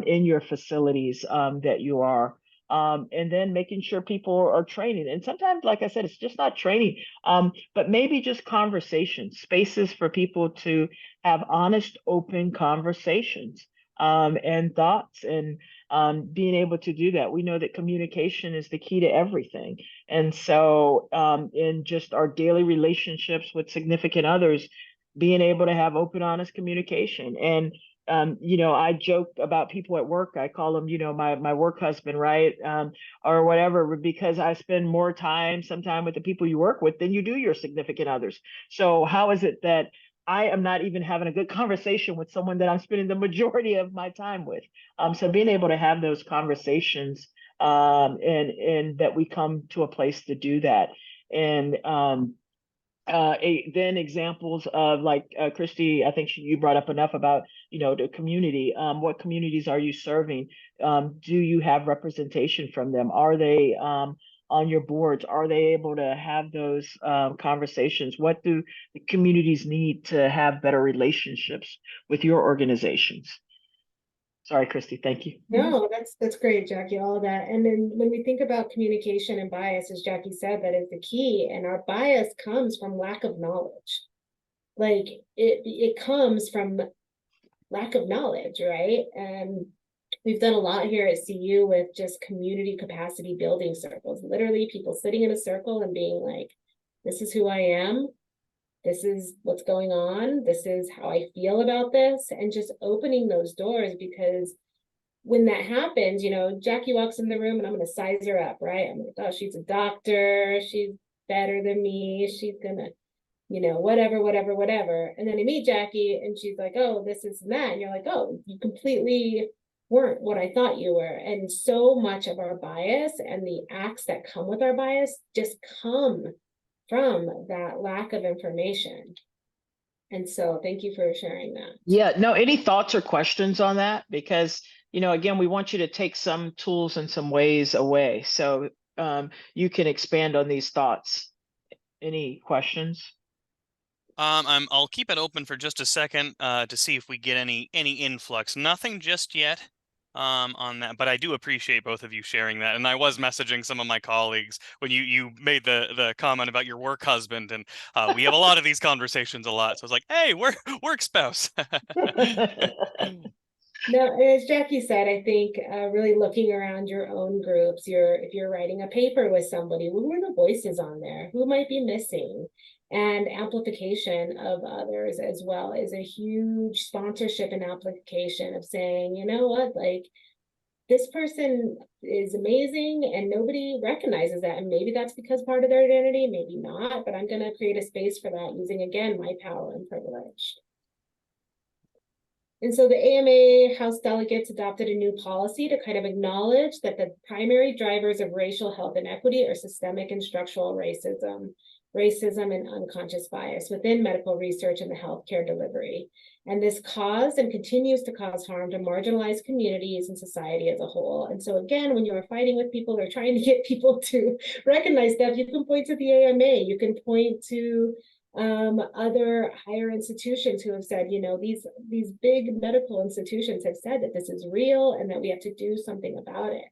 in your facilities that you are. And then making sure people are training. And sometimes, like I said, it's just not training, but maybe just conversations, spaces for people to have honest, open conversations and thoughts, and being able to do that. We know that communication is the key to everything. And so in just our daily relationships with significant others, being able to have open, honest communication. And you know, I joke about people at work. I call them, you know, my work husband, right? Or whatever, because I spend more time sometime with the people you work with than you do your significant others. So how is it that I am not even having a good conversation with someone that I'm spending the majority of my time with? So being able to have those conversations, and that we come to a place to do that. And then examples of, like, Christy, I think you brought up enough about, you know, the community. What communities are you serving? Do you have representation from them? Are they on your boards? Are they able to have those conversations? What do the communities need to have better relationships with your organizations? Sorry, Christy, thank you. No, that's great, Jackie, all of that. And then when we think about communication and bias, as Jackie said, that is the key. And our bias comes from lack of knowledge. Like it comes from lack of knowledge, right? And we've done a lot here at CU with just community capacity building circles. Literally people sitting in a circle and being like, this is who I am. This is what's going on. This is how I feel about this. And just opening those doors, because when that happens, you know, Jackie walks in the room and I'm going to size her up, right? I'm like, oh, she's a doctor. She's better than me. She's going to, you know, whatever, whatever, whatever. And then I meet Jackie and she's like, oh, this is that. And you're like, oh, you completely weren't what I thought you were. And so much of our bias and the acts that come with our bias just come from that lack of information. And so thank you for sharing that. Yeah, no, any thoughts or questions on that? Because, you know, again, we want you to take some tools and some ways away. So you can expand on these thoughts. Any questions? I'll keep it open for just a second to see if we get any influx. Nothing just yet on that, but I do appreciate both of you sharing that. And I was messaging some of my colleagues when you made the comment about your work husband, and we have a lot of these conversations a lot. So I was like, hey, work spouse. No, as Jackie said, I think really looking around your own groups, if you're writing a paper with somebody, who are the voices on there? Who might be missing? And amplification of others as well is a huge sponsorship and amplification of saying, you know what, like this person is amazing and nobody recognizes that. And maybe that's because part of their identity, maybe not, but I'm going to create a space for that using, again, my power and privilege. And so the AMA House delegates adopted a new policy to kind of acknowledge that the primary drivers of racial health inequity are systemic and structural racism and unconscious bias within medical research and the healthcare delivery. And this caused and continues to cause harm to marginalized communities and society as a whole. And so again, when you're fighting with people or trying to get people to recognize that, you can point to the AMA, you can point to other higher institutions who have said, you know, these big medical institutions have said that this is real and that we have to do something about it.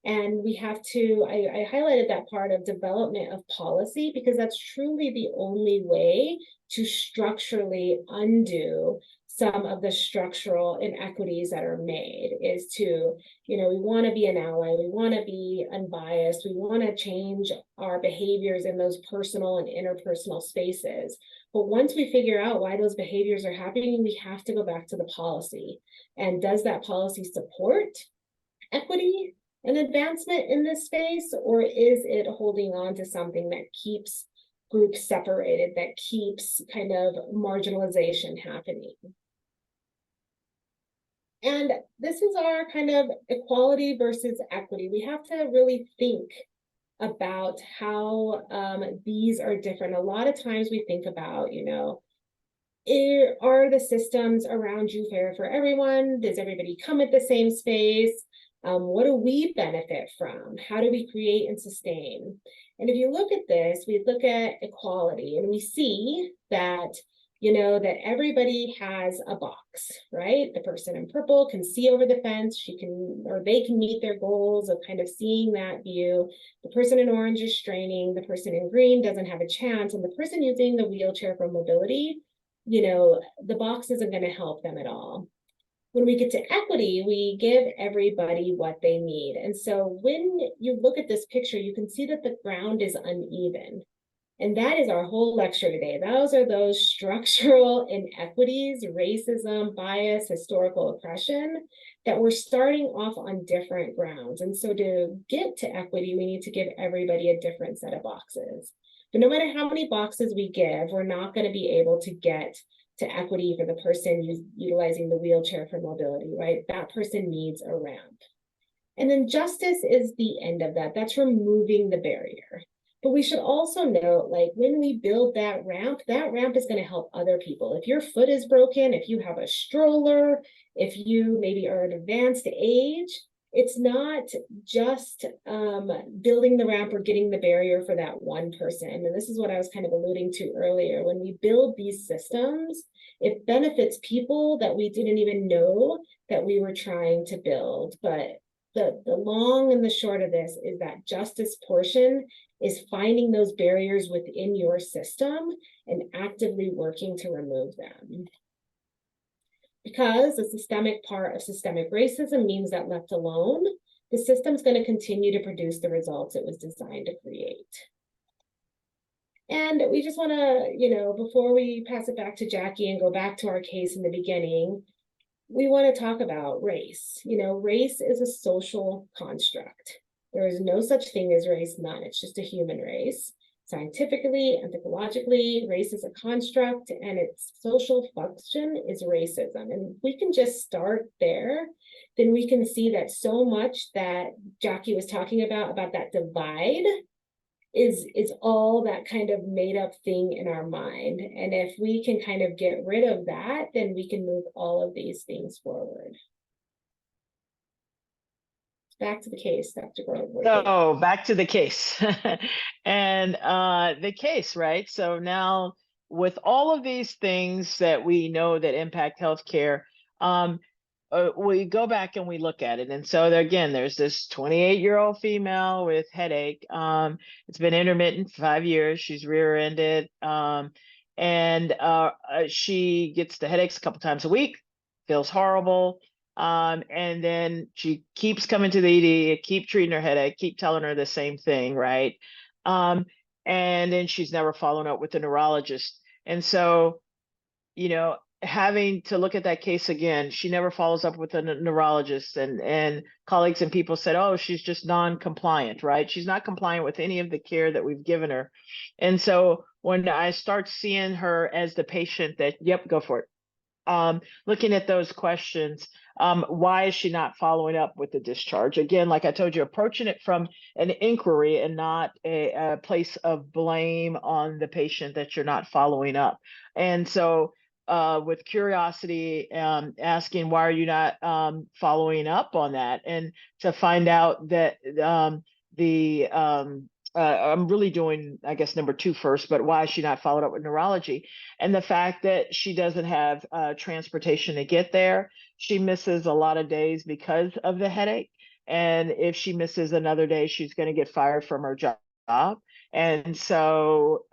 And we have to, I highlighted that part of development of policy because that's truly the only way to structurally undo some of the structural inequities that are made, is to, you know, we want to be an ally, we want to be unbiased, we want to change our behaviors in those personal and interpersonal spaces. But once we figure out why those behaviors are happening, we have to go back to the policy. And does that policy support equity and advancement in this space, or is it holding on to something that keeps groups separated, that keeps kind of marginalization happening? And this is our kind of equality versus equity. We have to really think about how these are different. A lot of times we think about, you know, are the systems around you fair for everyone? Does everybody come at the same space? What do we benefit from? How do we create and sustain? And if you look at this, we look at equality and we see that, you know, that everybody has a box, right? The person in purple can see over the fence, she can, or they can meet their goals of kind of seeing that view. The person in orange is straining, the person in green doesn't have a chance, and the person using the wheelchair for mobility, you know, the box isn't going to help them at all. When we get to equity, we give everybody what they need. And so when you look at this picture, you can see that the ground is uneven. And that is our whole lecture today. Those are those structural inequities, racism, bias, historical oppression, that we're starting off on different grounds. And so to get to equity, we need to give everybody a different set of boxes. But no matter how many boxes we give, we're not going to be able to get to equity for the person utilizing the wheelchair for mobility, right? That person needs a ramp. And then justice is the end of that. That's removing the barrier. But we should also note, like, when we build that ramp is going to help other people. If your foot is broken, if you have a stroller, if you maybe are at advanced age, it's not just building the ramp or getting the barrier for that one person. And this is what I was kind of alluding to earlier. When we build these systems, it benefits people that we didn't even know that we were trying to build. But the long and the short of this is that justice portion is finding those barriers within your system and actively working to remove them. Because the systemic part of systemic racism means that left alone, the system's going to continue to produce the results it was designed to create. And we just want to, you know, before we pass it back to Jackie and go back to our case in the beginning, we want to talk about race. You know, race is a social construct. There is no such thing as race, none. It's just a human race. Scientifically, anthropologically, race is a construct and its social function is racism. And if we can just start there, then we can see that so much that Jackie was talking about that divide is all that kind of made up thing in our mind. And if we can kind of get rid of that, then we can move all of these things forward. Back to the case, Dr. Grovewood. So back to the case. And the case, right? So now with all of these things that we know that impact healthcare, we go back and we look at it. And so there, again, there's this 28-year-old female with headache. It's been intermittent for 5 years. She's rear-ended. And she gets the headaches a couple times a week, feels horrible. And then she keeps coming to the ED, keep treating her headache, keep telling her the same thing, right? And then she's never following up with a neurologist. And so, you know, having to look at that case again, she never follows up with a neurologist, and colleagues and people said, oh, she's just non-compliant, right? She's not compliant with any of the care that we've given her. And so when I start seeing her as the patient that, yep, go for it. Looking at those questions, why is she not following up with the discharge? Again, like I told you, approaching it from an inquiry and not a place of blame on the patient that you're not following up. And so with curiosity, asking, why are you not following up on that? And to find out that I'm really doing, I guess, number 2 first, but why is she not followed up with neurology? And the fact that she doesn't have transportation to get there. She misses a lot of days because of the headache. And if she misses another day, she's going to get fired from her job. And so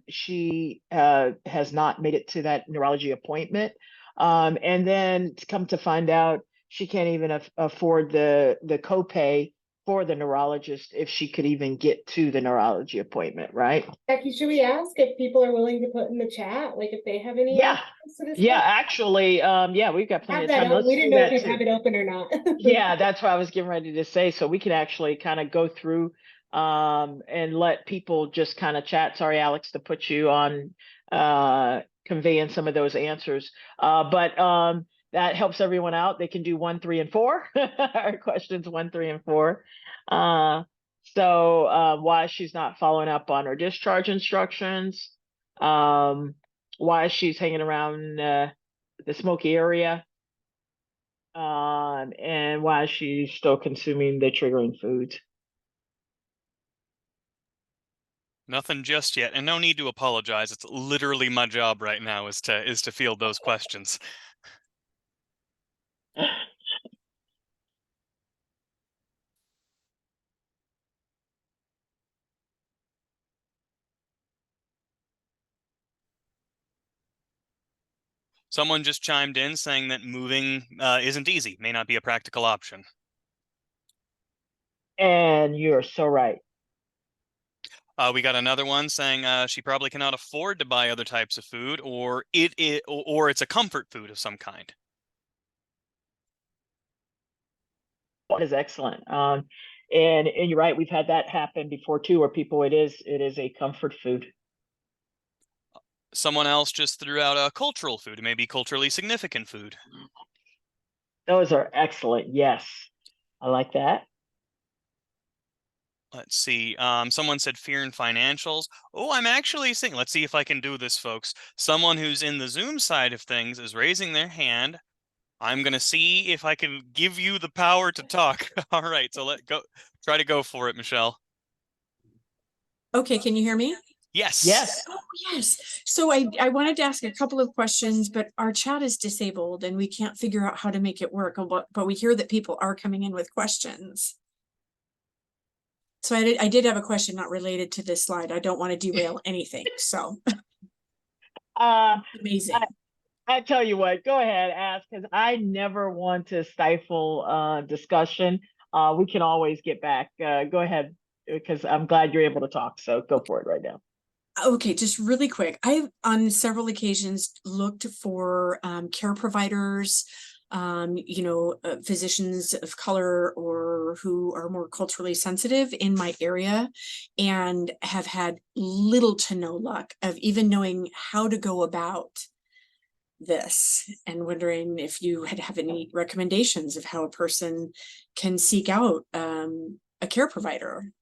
she has not made it to that neurology appointment. And then to come to find out, she can't even afford the copay for the neurologist if she could even get to the neurology appointment, right? Jackie, should we ask if people are willing to put in the chat, like if they have any? Yeah, actually, yeah, we've got plenty of time. We didn't know if we have it open or not. Yeah, that's what I was getting ready to say. So we can actually kind of go through and let people just kind of chat. Sorry, Alex, to put you on conveying some of those answers. But that helps everyone out. They can do 1, 3, and 4. Our questions 1, 3, and 4. So why she's not following up on her discharge instructions, why she's hanging around the smoky area, and why she's still consuming the triggering foods. Nothing just yet, and no need to apologize. It's literally my job right now is to field those questions. Someone just chimed in saying that moving isn't easy, may not be a practical option. And you're so right. We got another one saying she probably cannot afford to buy other types of food, or it's a comfort food of some kind. That is excellent. And you're right. We've had that happen before too, where people it is a comfort food. Someone else just threw out a cultural food, maybe culturally significant food. Those are excellent. Yes, I like that. Let's see. Someone said fear in financials. Oh, I'm actually seeing. Let's see if I can do this, folks. Someone who's in the Zoom side of things is raising their hand. I'm going to see if I can give you the power to talk. All right, so try to go for it, Michelle. Okay, can you hear me? Yes. Yes. Oh, yes. So I wanted to ask a couple of questions, but our chat is disabled and we can't figure out how to make it work. But we hear that people are coming in with questions. So I did have a question not related to this slide. I don't want to derail anything. So amazing. I tell you what, go ahead, ask, because I never want to stifle discussion. We can always get back. Go ahead, because I'm glad you're able to talk. So go for it right now. Okay, just really quick. I've on several occasions looked for care providers physicians of color or who are more culturally sensitive in my area, and have had little to no luck of even knowing how to go about this, and wondering if you have any recommendations of how a person can seek out a care provider.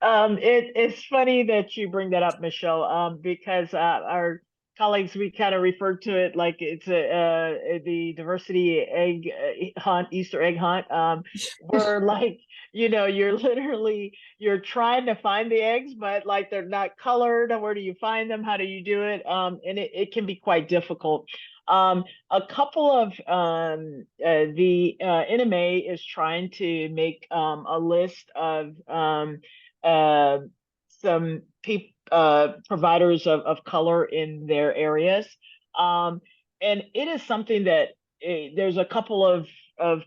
It's funny that you bring that up, Michelle, because our colleagues, we kind of refer to it like it's the diversity egg hunt, Easter egg hunt. We're like, you're trying to find the eggs, but like they're not colored. Where do you find them? How do you do it? And it can be quite difficult. A couple of the NMA is trying to make a list of some providers of color in their areas. And it is something that there's a couple of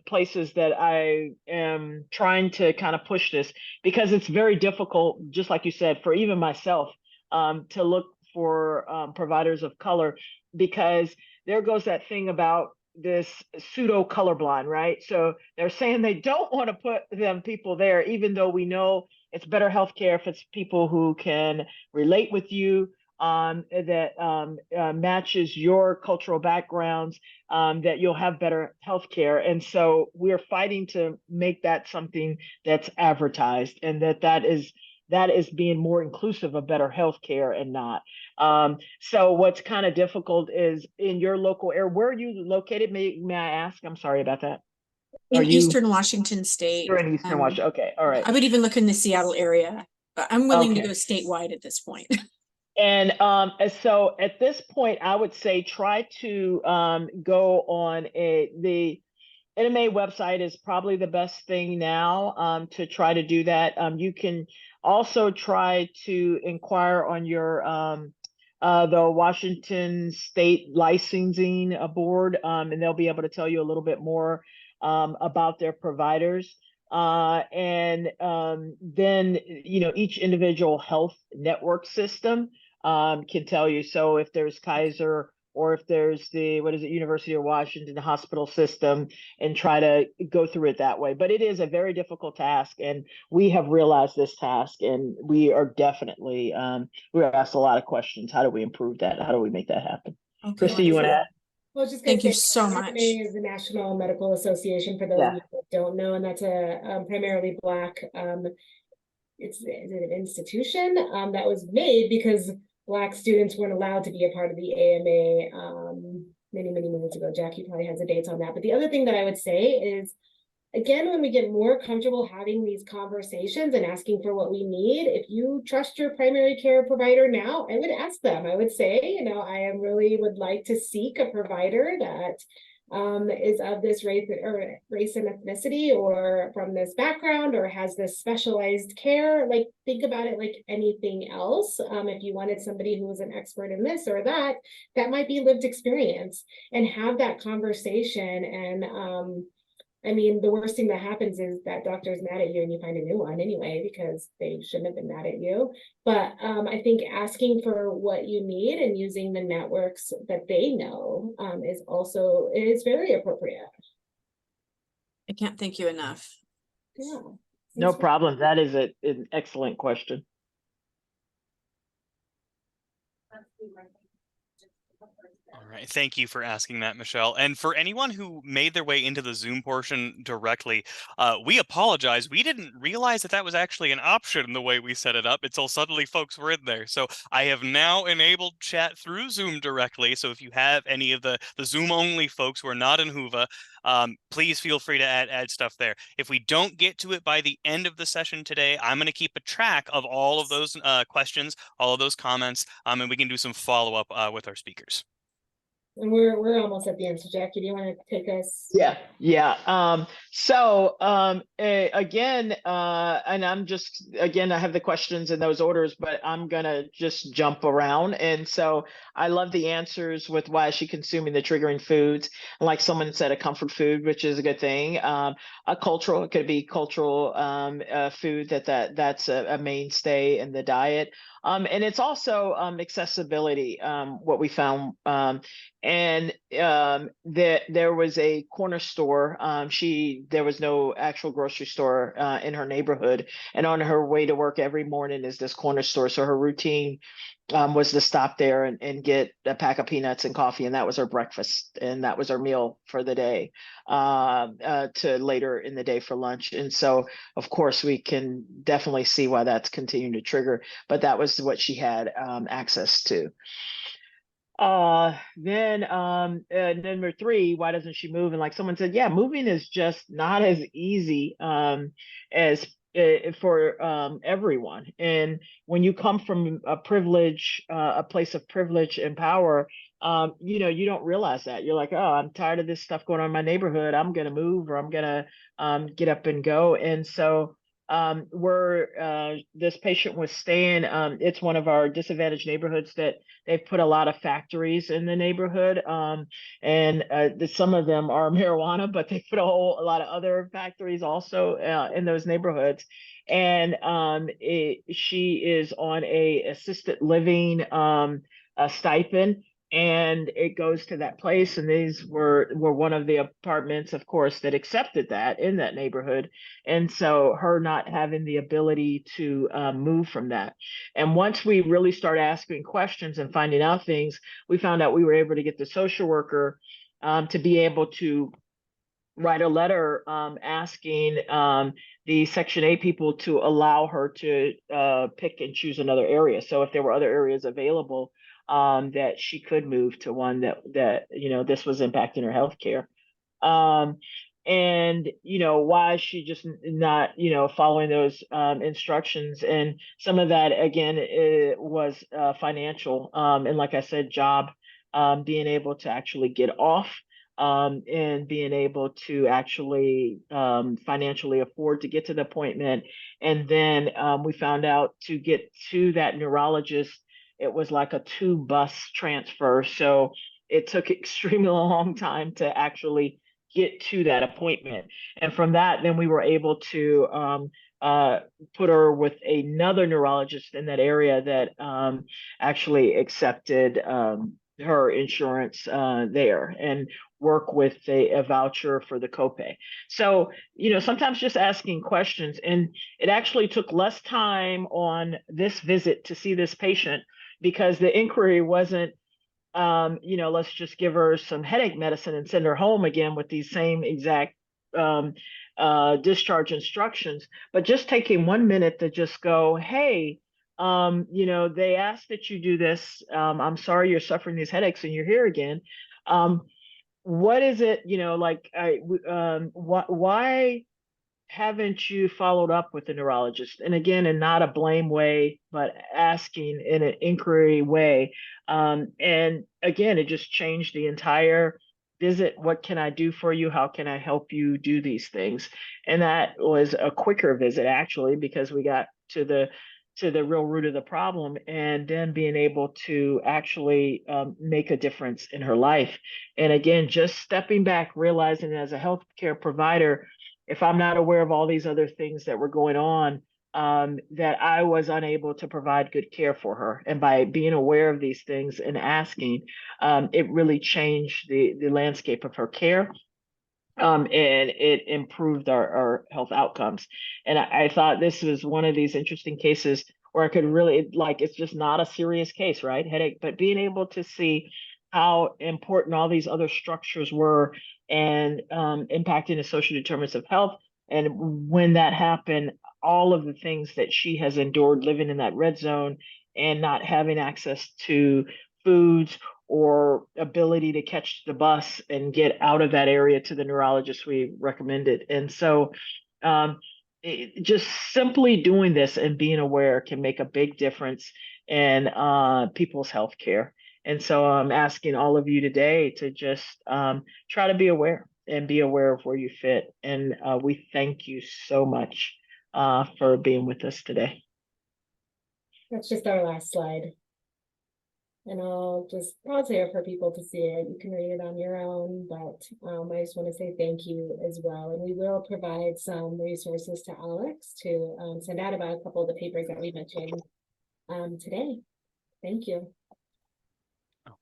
places that I am trying to kind of push this, because it's very difficult, just like you said, for even myself to look for providers of color, because there goes that thing about this pseudo colorblind, right? So they're saying they don't want to put people there, even though we know it's better healthcare if it's people who can relate with you, that matches your cultural backgrounds, that you'll have better healthcare. And so we're fighting to make that something that's advertised, and that is being more inclusive of better healthcare and not. So what's kind of difficult is in your local area. Where are you located? May I ask? I'm sorry about that. In Eastern Washington State. You're in Eastern Washington. Okay, all right. I would even look in the Seattle area, but I'm willing to Okay. go statewide at this point. And so at this point, I would say try to go on the NMA website is probably the best thing now to try to do that. You can also try to inquire on your the Washington State Licensing Board, and they'll be able to tell you a little bit more about their providers. And then, each individual health network system can tell you. So if there's Kaiser, or if there's the, University of Washington hospital system, and try to go through it that way. But it is a very difficult task, and we have realized this task, and we are definitely, we're asked a lot of questions. How do we improve that? How do we make that happen? Okay, Christy, you want to add? Well, just Thank you so much. AMA is the National Medical Association, for those of you that don't know, and that's a primarily Black, is it an institution that was made because Black students weren't allowed to be a part of the AMA many, many moons ago. Jackie probably has the dates on that. But the other thing that I would say is, again, when we get more comfortable having these conversations and asking for what we need, if you trust your primary care provider now, I would ask them. I would say, I really would like to seek a provider that is of this race and ethnicity, or from this background, or has this specialized care. Like, think about it like anything else. If you wanted somebody who was an expert in this or that, that might be lived experience, and have that conversation. And the worst thing that happens is that doctor's mad at you and you find a new one anyway, because they shouldn't have been mad at you. But I think asking for what you need and using the networks that they know is very appropriate. I can't thank you enough. Yeah. No problem. That is an excellent question. All right. Thank you for asking that, Michelle. And for anyone who made their way into the Zoom portion directly, we apologize. We didn't realize that was actually an option in the way we set it up until suddenly folks were in there. So I have now enabled chat through Zoom directly. So if you have any of the Zoom only folks who are not in Whova, please feel free to add stuff there. If we don't get to it by the end of the session today, I'm going to keep a track of all of those questions, all of those comments, and we can do some follow-up with our speakers. And we're almost at the end. So Jackie, do you want to take us? Yeah. So again, and I'm just, again, I have the questions in those orders, but I'm gonna just jump around. And so I love the answers with why is she consuming the triggering foods. Like someone said, a comfort food, which is a good thing. It could be cultural food that's a mainstay in the diet. And it's also accessibility, what we found. And that there was a corner store. There was no actual grocery store in her neighborhood. And on her way to work every morning is this corner store. So her routine was to stop there and get a pack of peanuts and coffee. And that was her breakfast. And that was her meal for the day, to later in the day for lunch. And so, of course, we can definitely see why that's continuing to trigger, but that was what she had access to. Then number 3, why doesn't she move? And like someone said, yeah, moving is just not as easy as for everyone. And when you come from a place of privilege and power, you don't realize that. You're like, oh, I'm tired of this stuff going on in my neighborhood. I'm gonna move, or I'm gonna get up and go. And so where this patient was staying, it's one of our disadvantaged neighborhoods that they've put a lot of factories in the neighborhood, and some of them are marijuana, but they put a lot of other factories also in those neighborhoods. And she is on a assisted living a stipend, and it goes to that place. And these were one of the apartments, of course, that accepted that in that neighborhood. And so her not having the ability to move from that. And once we really start asking questions and finding out things, we found out we were able to get the social worker to be able to write a letter asking the Section 8 people to allow her to pick and choose another area. So if there were other areas available, that she could move to one that this was impacting her health care. And why is she just not following those instructions? And some of that, again, it was financial, and like I said, job, being able to actually get off, and being able to actually financially afford to get to the appointment. And then we found out to get to that neurologist, it was like a 2-bus transfer. So it took extremely long time to actually get to that appointment. And from that, then we were able to put her with another neurologist in that area that actually accepted her insurance there, and work with a voucher for the copay. So, sometimes just asking questions. And it actually took less time on this visit to see this patient, because the inquiry wasn't, let's just give her some headache medicine and send her home again with these same exact discharge instructions, but just taking 1 minute to just go, hey, they asked that you do this. I'm sorry you're suffering these headaches and you're here again. What is it, why haven't you followed up with the neurologist? And again, in not a blame way, but asking in an inquiry way. And again, it just changed the entire visit. What can I do for you? How can I help you do these things? And that was a quicker visit, actually, because we got to the real root of the problem, and then being able to actually make a difference in her life. And again, just stepping back, realizing as a healthcare provider, if I'm not aware of all these other things that were going on, that I was unable to provide good care for her. And by being aware of these things and asking, it really changed the landscape of her care. And it improved our health outcomes. And I thought this was one of these interesting cases where I could really, it's just not a serious case, right? Headache, but being able to see how important all these other structures were, and impacting the social determinants of health. And when that happened, all of the things that she has endured living in that red zone and not having access to foods or ability to catch the bus and get out of that area to the neurologist we recommended. And so just simply doing this and being aware can make a big difference in people's health care. And so I'm asking all of you today to just try to be aware and be aware of where you fit. And we thank you so much for being with us today. That's just our last slide. And I'll share for people to see it. You can read it on your own, but I just want to say thank you as well. And we will provide some resources to Alex to send out about a couple of the papers that we mentioned today. Thank you.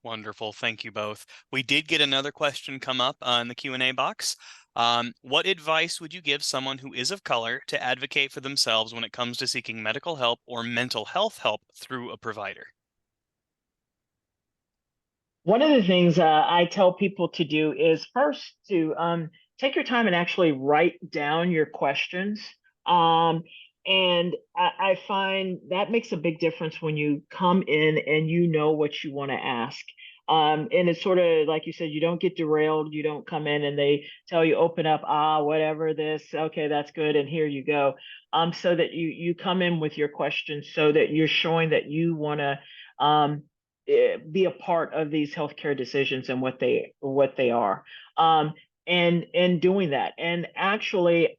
Wonderful. Thank you both. We did get another question come up in the Q&A box. What advice would you give someone who is of color to advocate for themselves when it comes to seeking medical help or mental health help through a provider? One of the things I tell people to do is first to take your time and actually write down your questions. And I find that makes a big difference when you come in and you know what you want to ask. And it's sort of like you said, you don't get derailed. You don't come in and they tell you open up, whatever this, okay, that's good, and here you go. So that you come in with your questions so that you're showing that you want to be a part of these healthcare decisions and what they are. And doing that. And actually,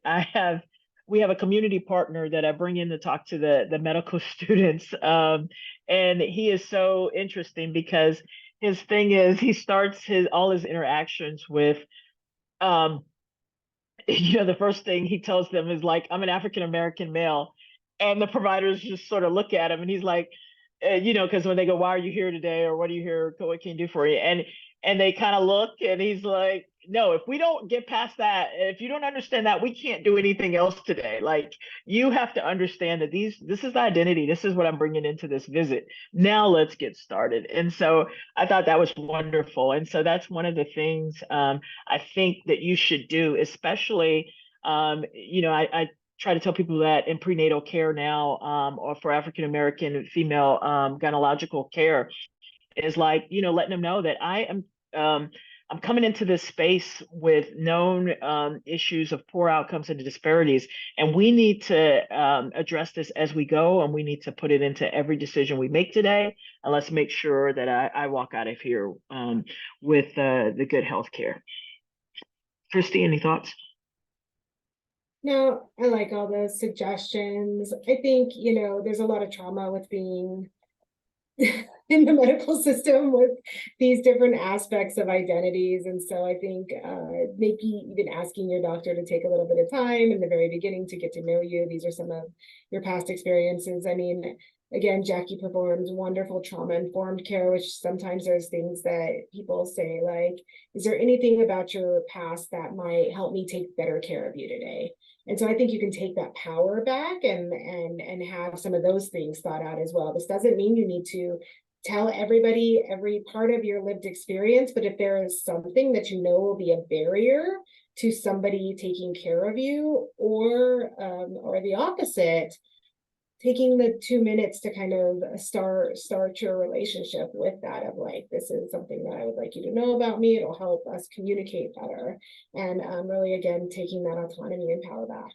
we have a community partner that I bring in to talk to the medical students. And he is so interesting because his thing is he starts all his interactions with the first thing he tells them is like, I'm an African American male. And the providers just sort of look at him and he's like, because when they go, why are you here today? Or what do you here? What can you do for you? And they kind of look and he's like, no, if we don't get past that, if you don't understand that, we can't do anything else today. Like, you have to understand that this is the identity. This is what I'm bringing into this visit. Now let's get started. And so I thought that was wonderful. And so that's one of the things I think that you should do, especially, I try to tell people that in prenatal care now, or for African American female gynecological care, is like, letting them know that I'm coming into this space with known issues of poor outcomes and disparities, and we need to address this as we go, and we need to put it into every decision we make today, and let's make sure that I walk out of here with the good health care. Christy, any thoughts? No, I like all those suggestions. I think, there's a lot of trauma with being in the medical system with these different aspects of identities. And so I think maybe even asking your doctor to take a little bit of time in the very beginning to get to know you. These are some of your past experiences. I mean, again, Jackie performs wonderful trauma-informed care, which sometimes there's things that people say, like, is there anything about your past that might help me take better care of you today? And so I think you can take that power back and have some of those things thought out as well. This doesn't mean you need to tell everybody every part of your lived experience, but if there is something that will be a barrier to somebody taking care of you, or the opposite, taking the 2 minutes to kind of start your relationship with that, of like, this is something that I would like you to know about me. It'll help us communicate better. And really, again, taking that autonomy and power back.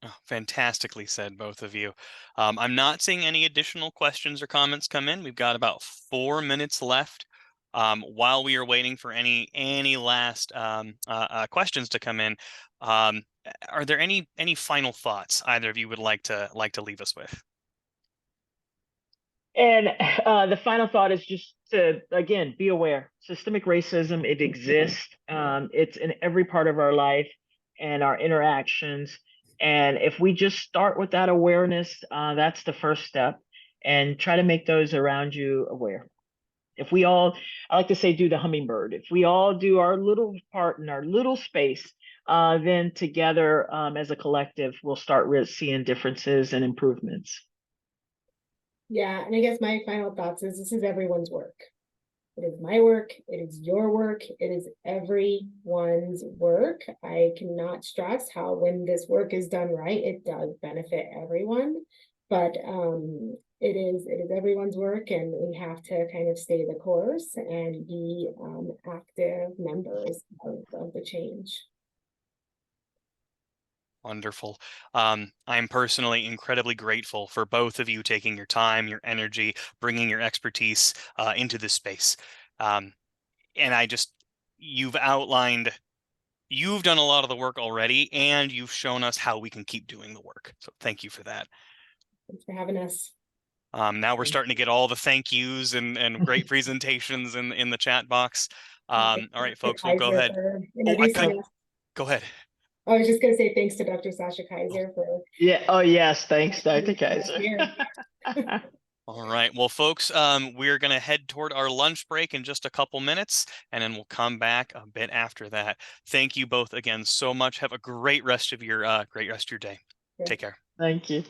Oh, fantastically said, both of you. I'm not seeing any additional questions or comments come in. We've got about 4 minutes left. While we are waiting for any last questions to come in, are there any final thoughts either of you would like to leave us with? And the final thought is just to, again, be aware. Systemic racism, it exists. It's in every part of our life and our interactions. And if we just start with that awareness, that's the first step, and try to make those around you aware. If we all, I like to say, do the hummingbird. If we all do our little part in our little space, then together as a collective, we'll start seeing differences and improvements. Yeah, and I guess my final thoughts is this is everyone's work. It is my work, it is your work, it is everyone's work. I cannot stress how when this work is done right, it does benefit everyone. But it is everyone's work, and we have to kind of stay the course and be active members of the change. Wonderful. I'm personally incredibly grateful for both of you taking your time, your energy, bringing your expertise into this space. And you've done a lot of the work already, and you've shown us how we can keep doing the work. So thank you for that. Thanks for having us. Now we're starting to get all the thank yous and great presentations in the chat box. All right, folks, we'll go ahead. Oh, Go ahead. I was just gonna say thanks to Dr. Sasha Kaiser for Yeah. Oh, yes. Thanks, Dr. being Kaiser. here. All right. Well, folks, we're going to head toward our lunch break in just a couple minutes, and then we'll come back a bit after that. Thank you both again so much. Have a great rest of your day. Yeah. Take care. Thank you.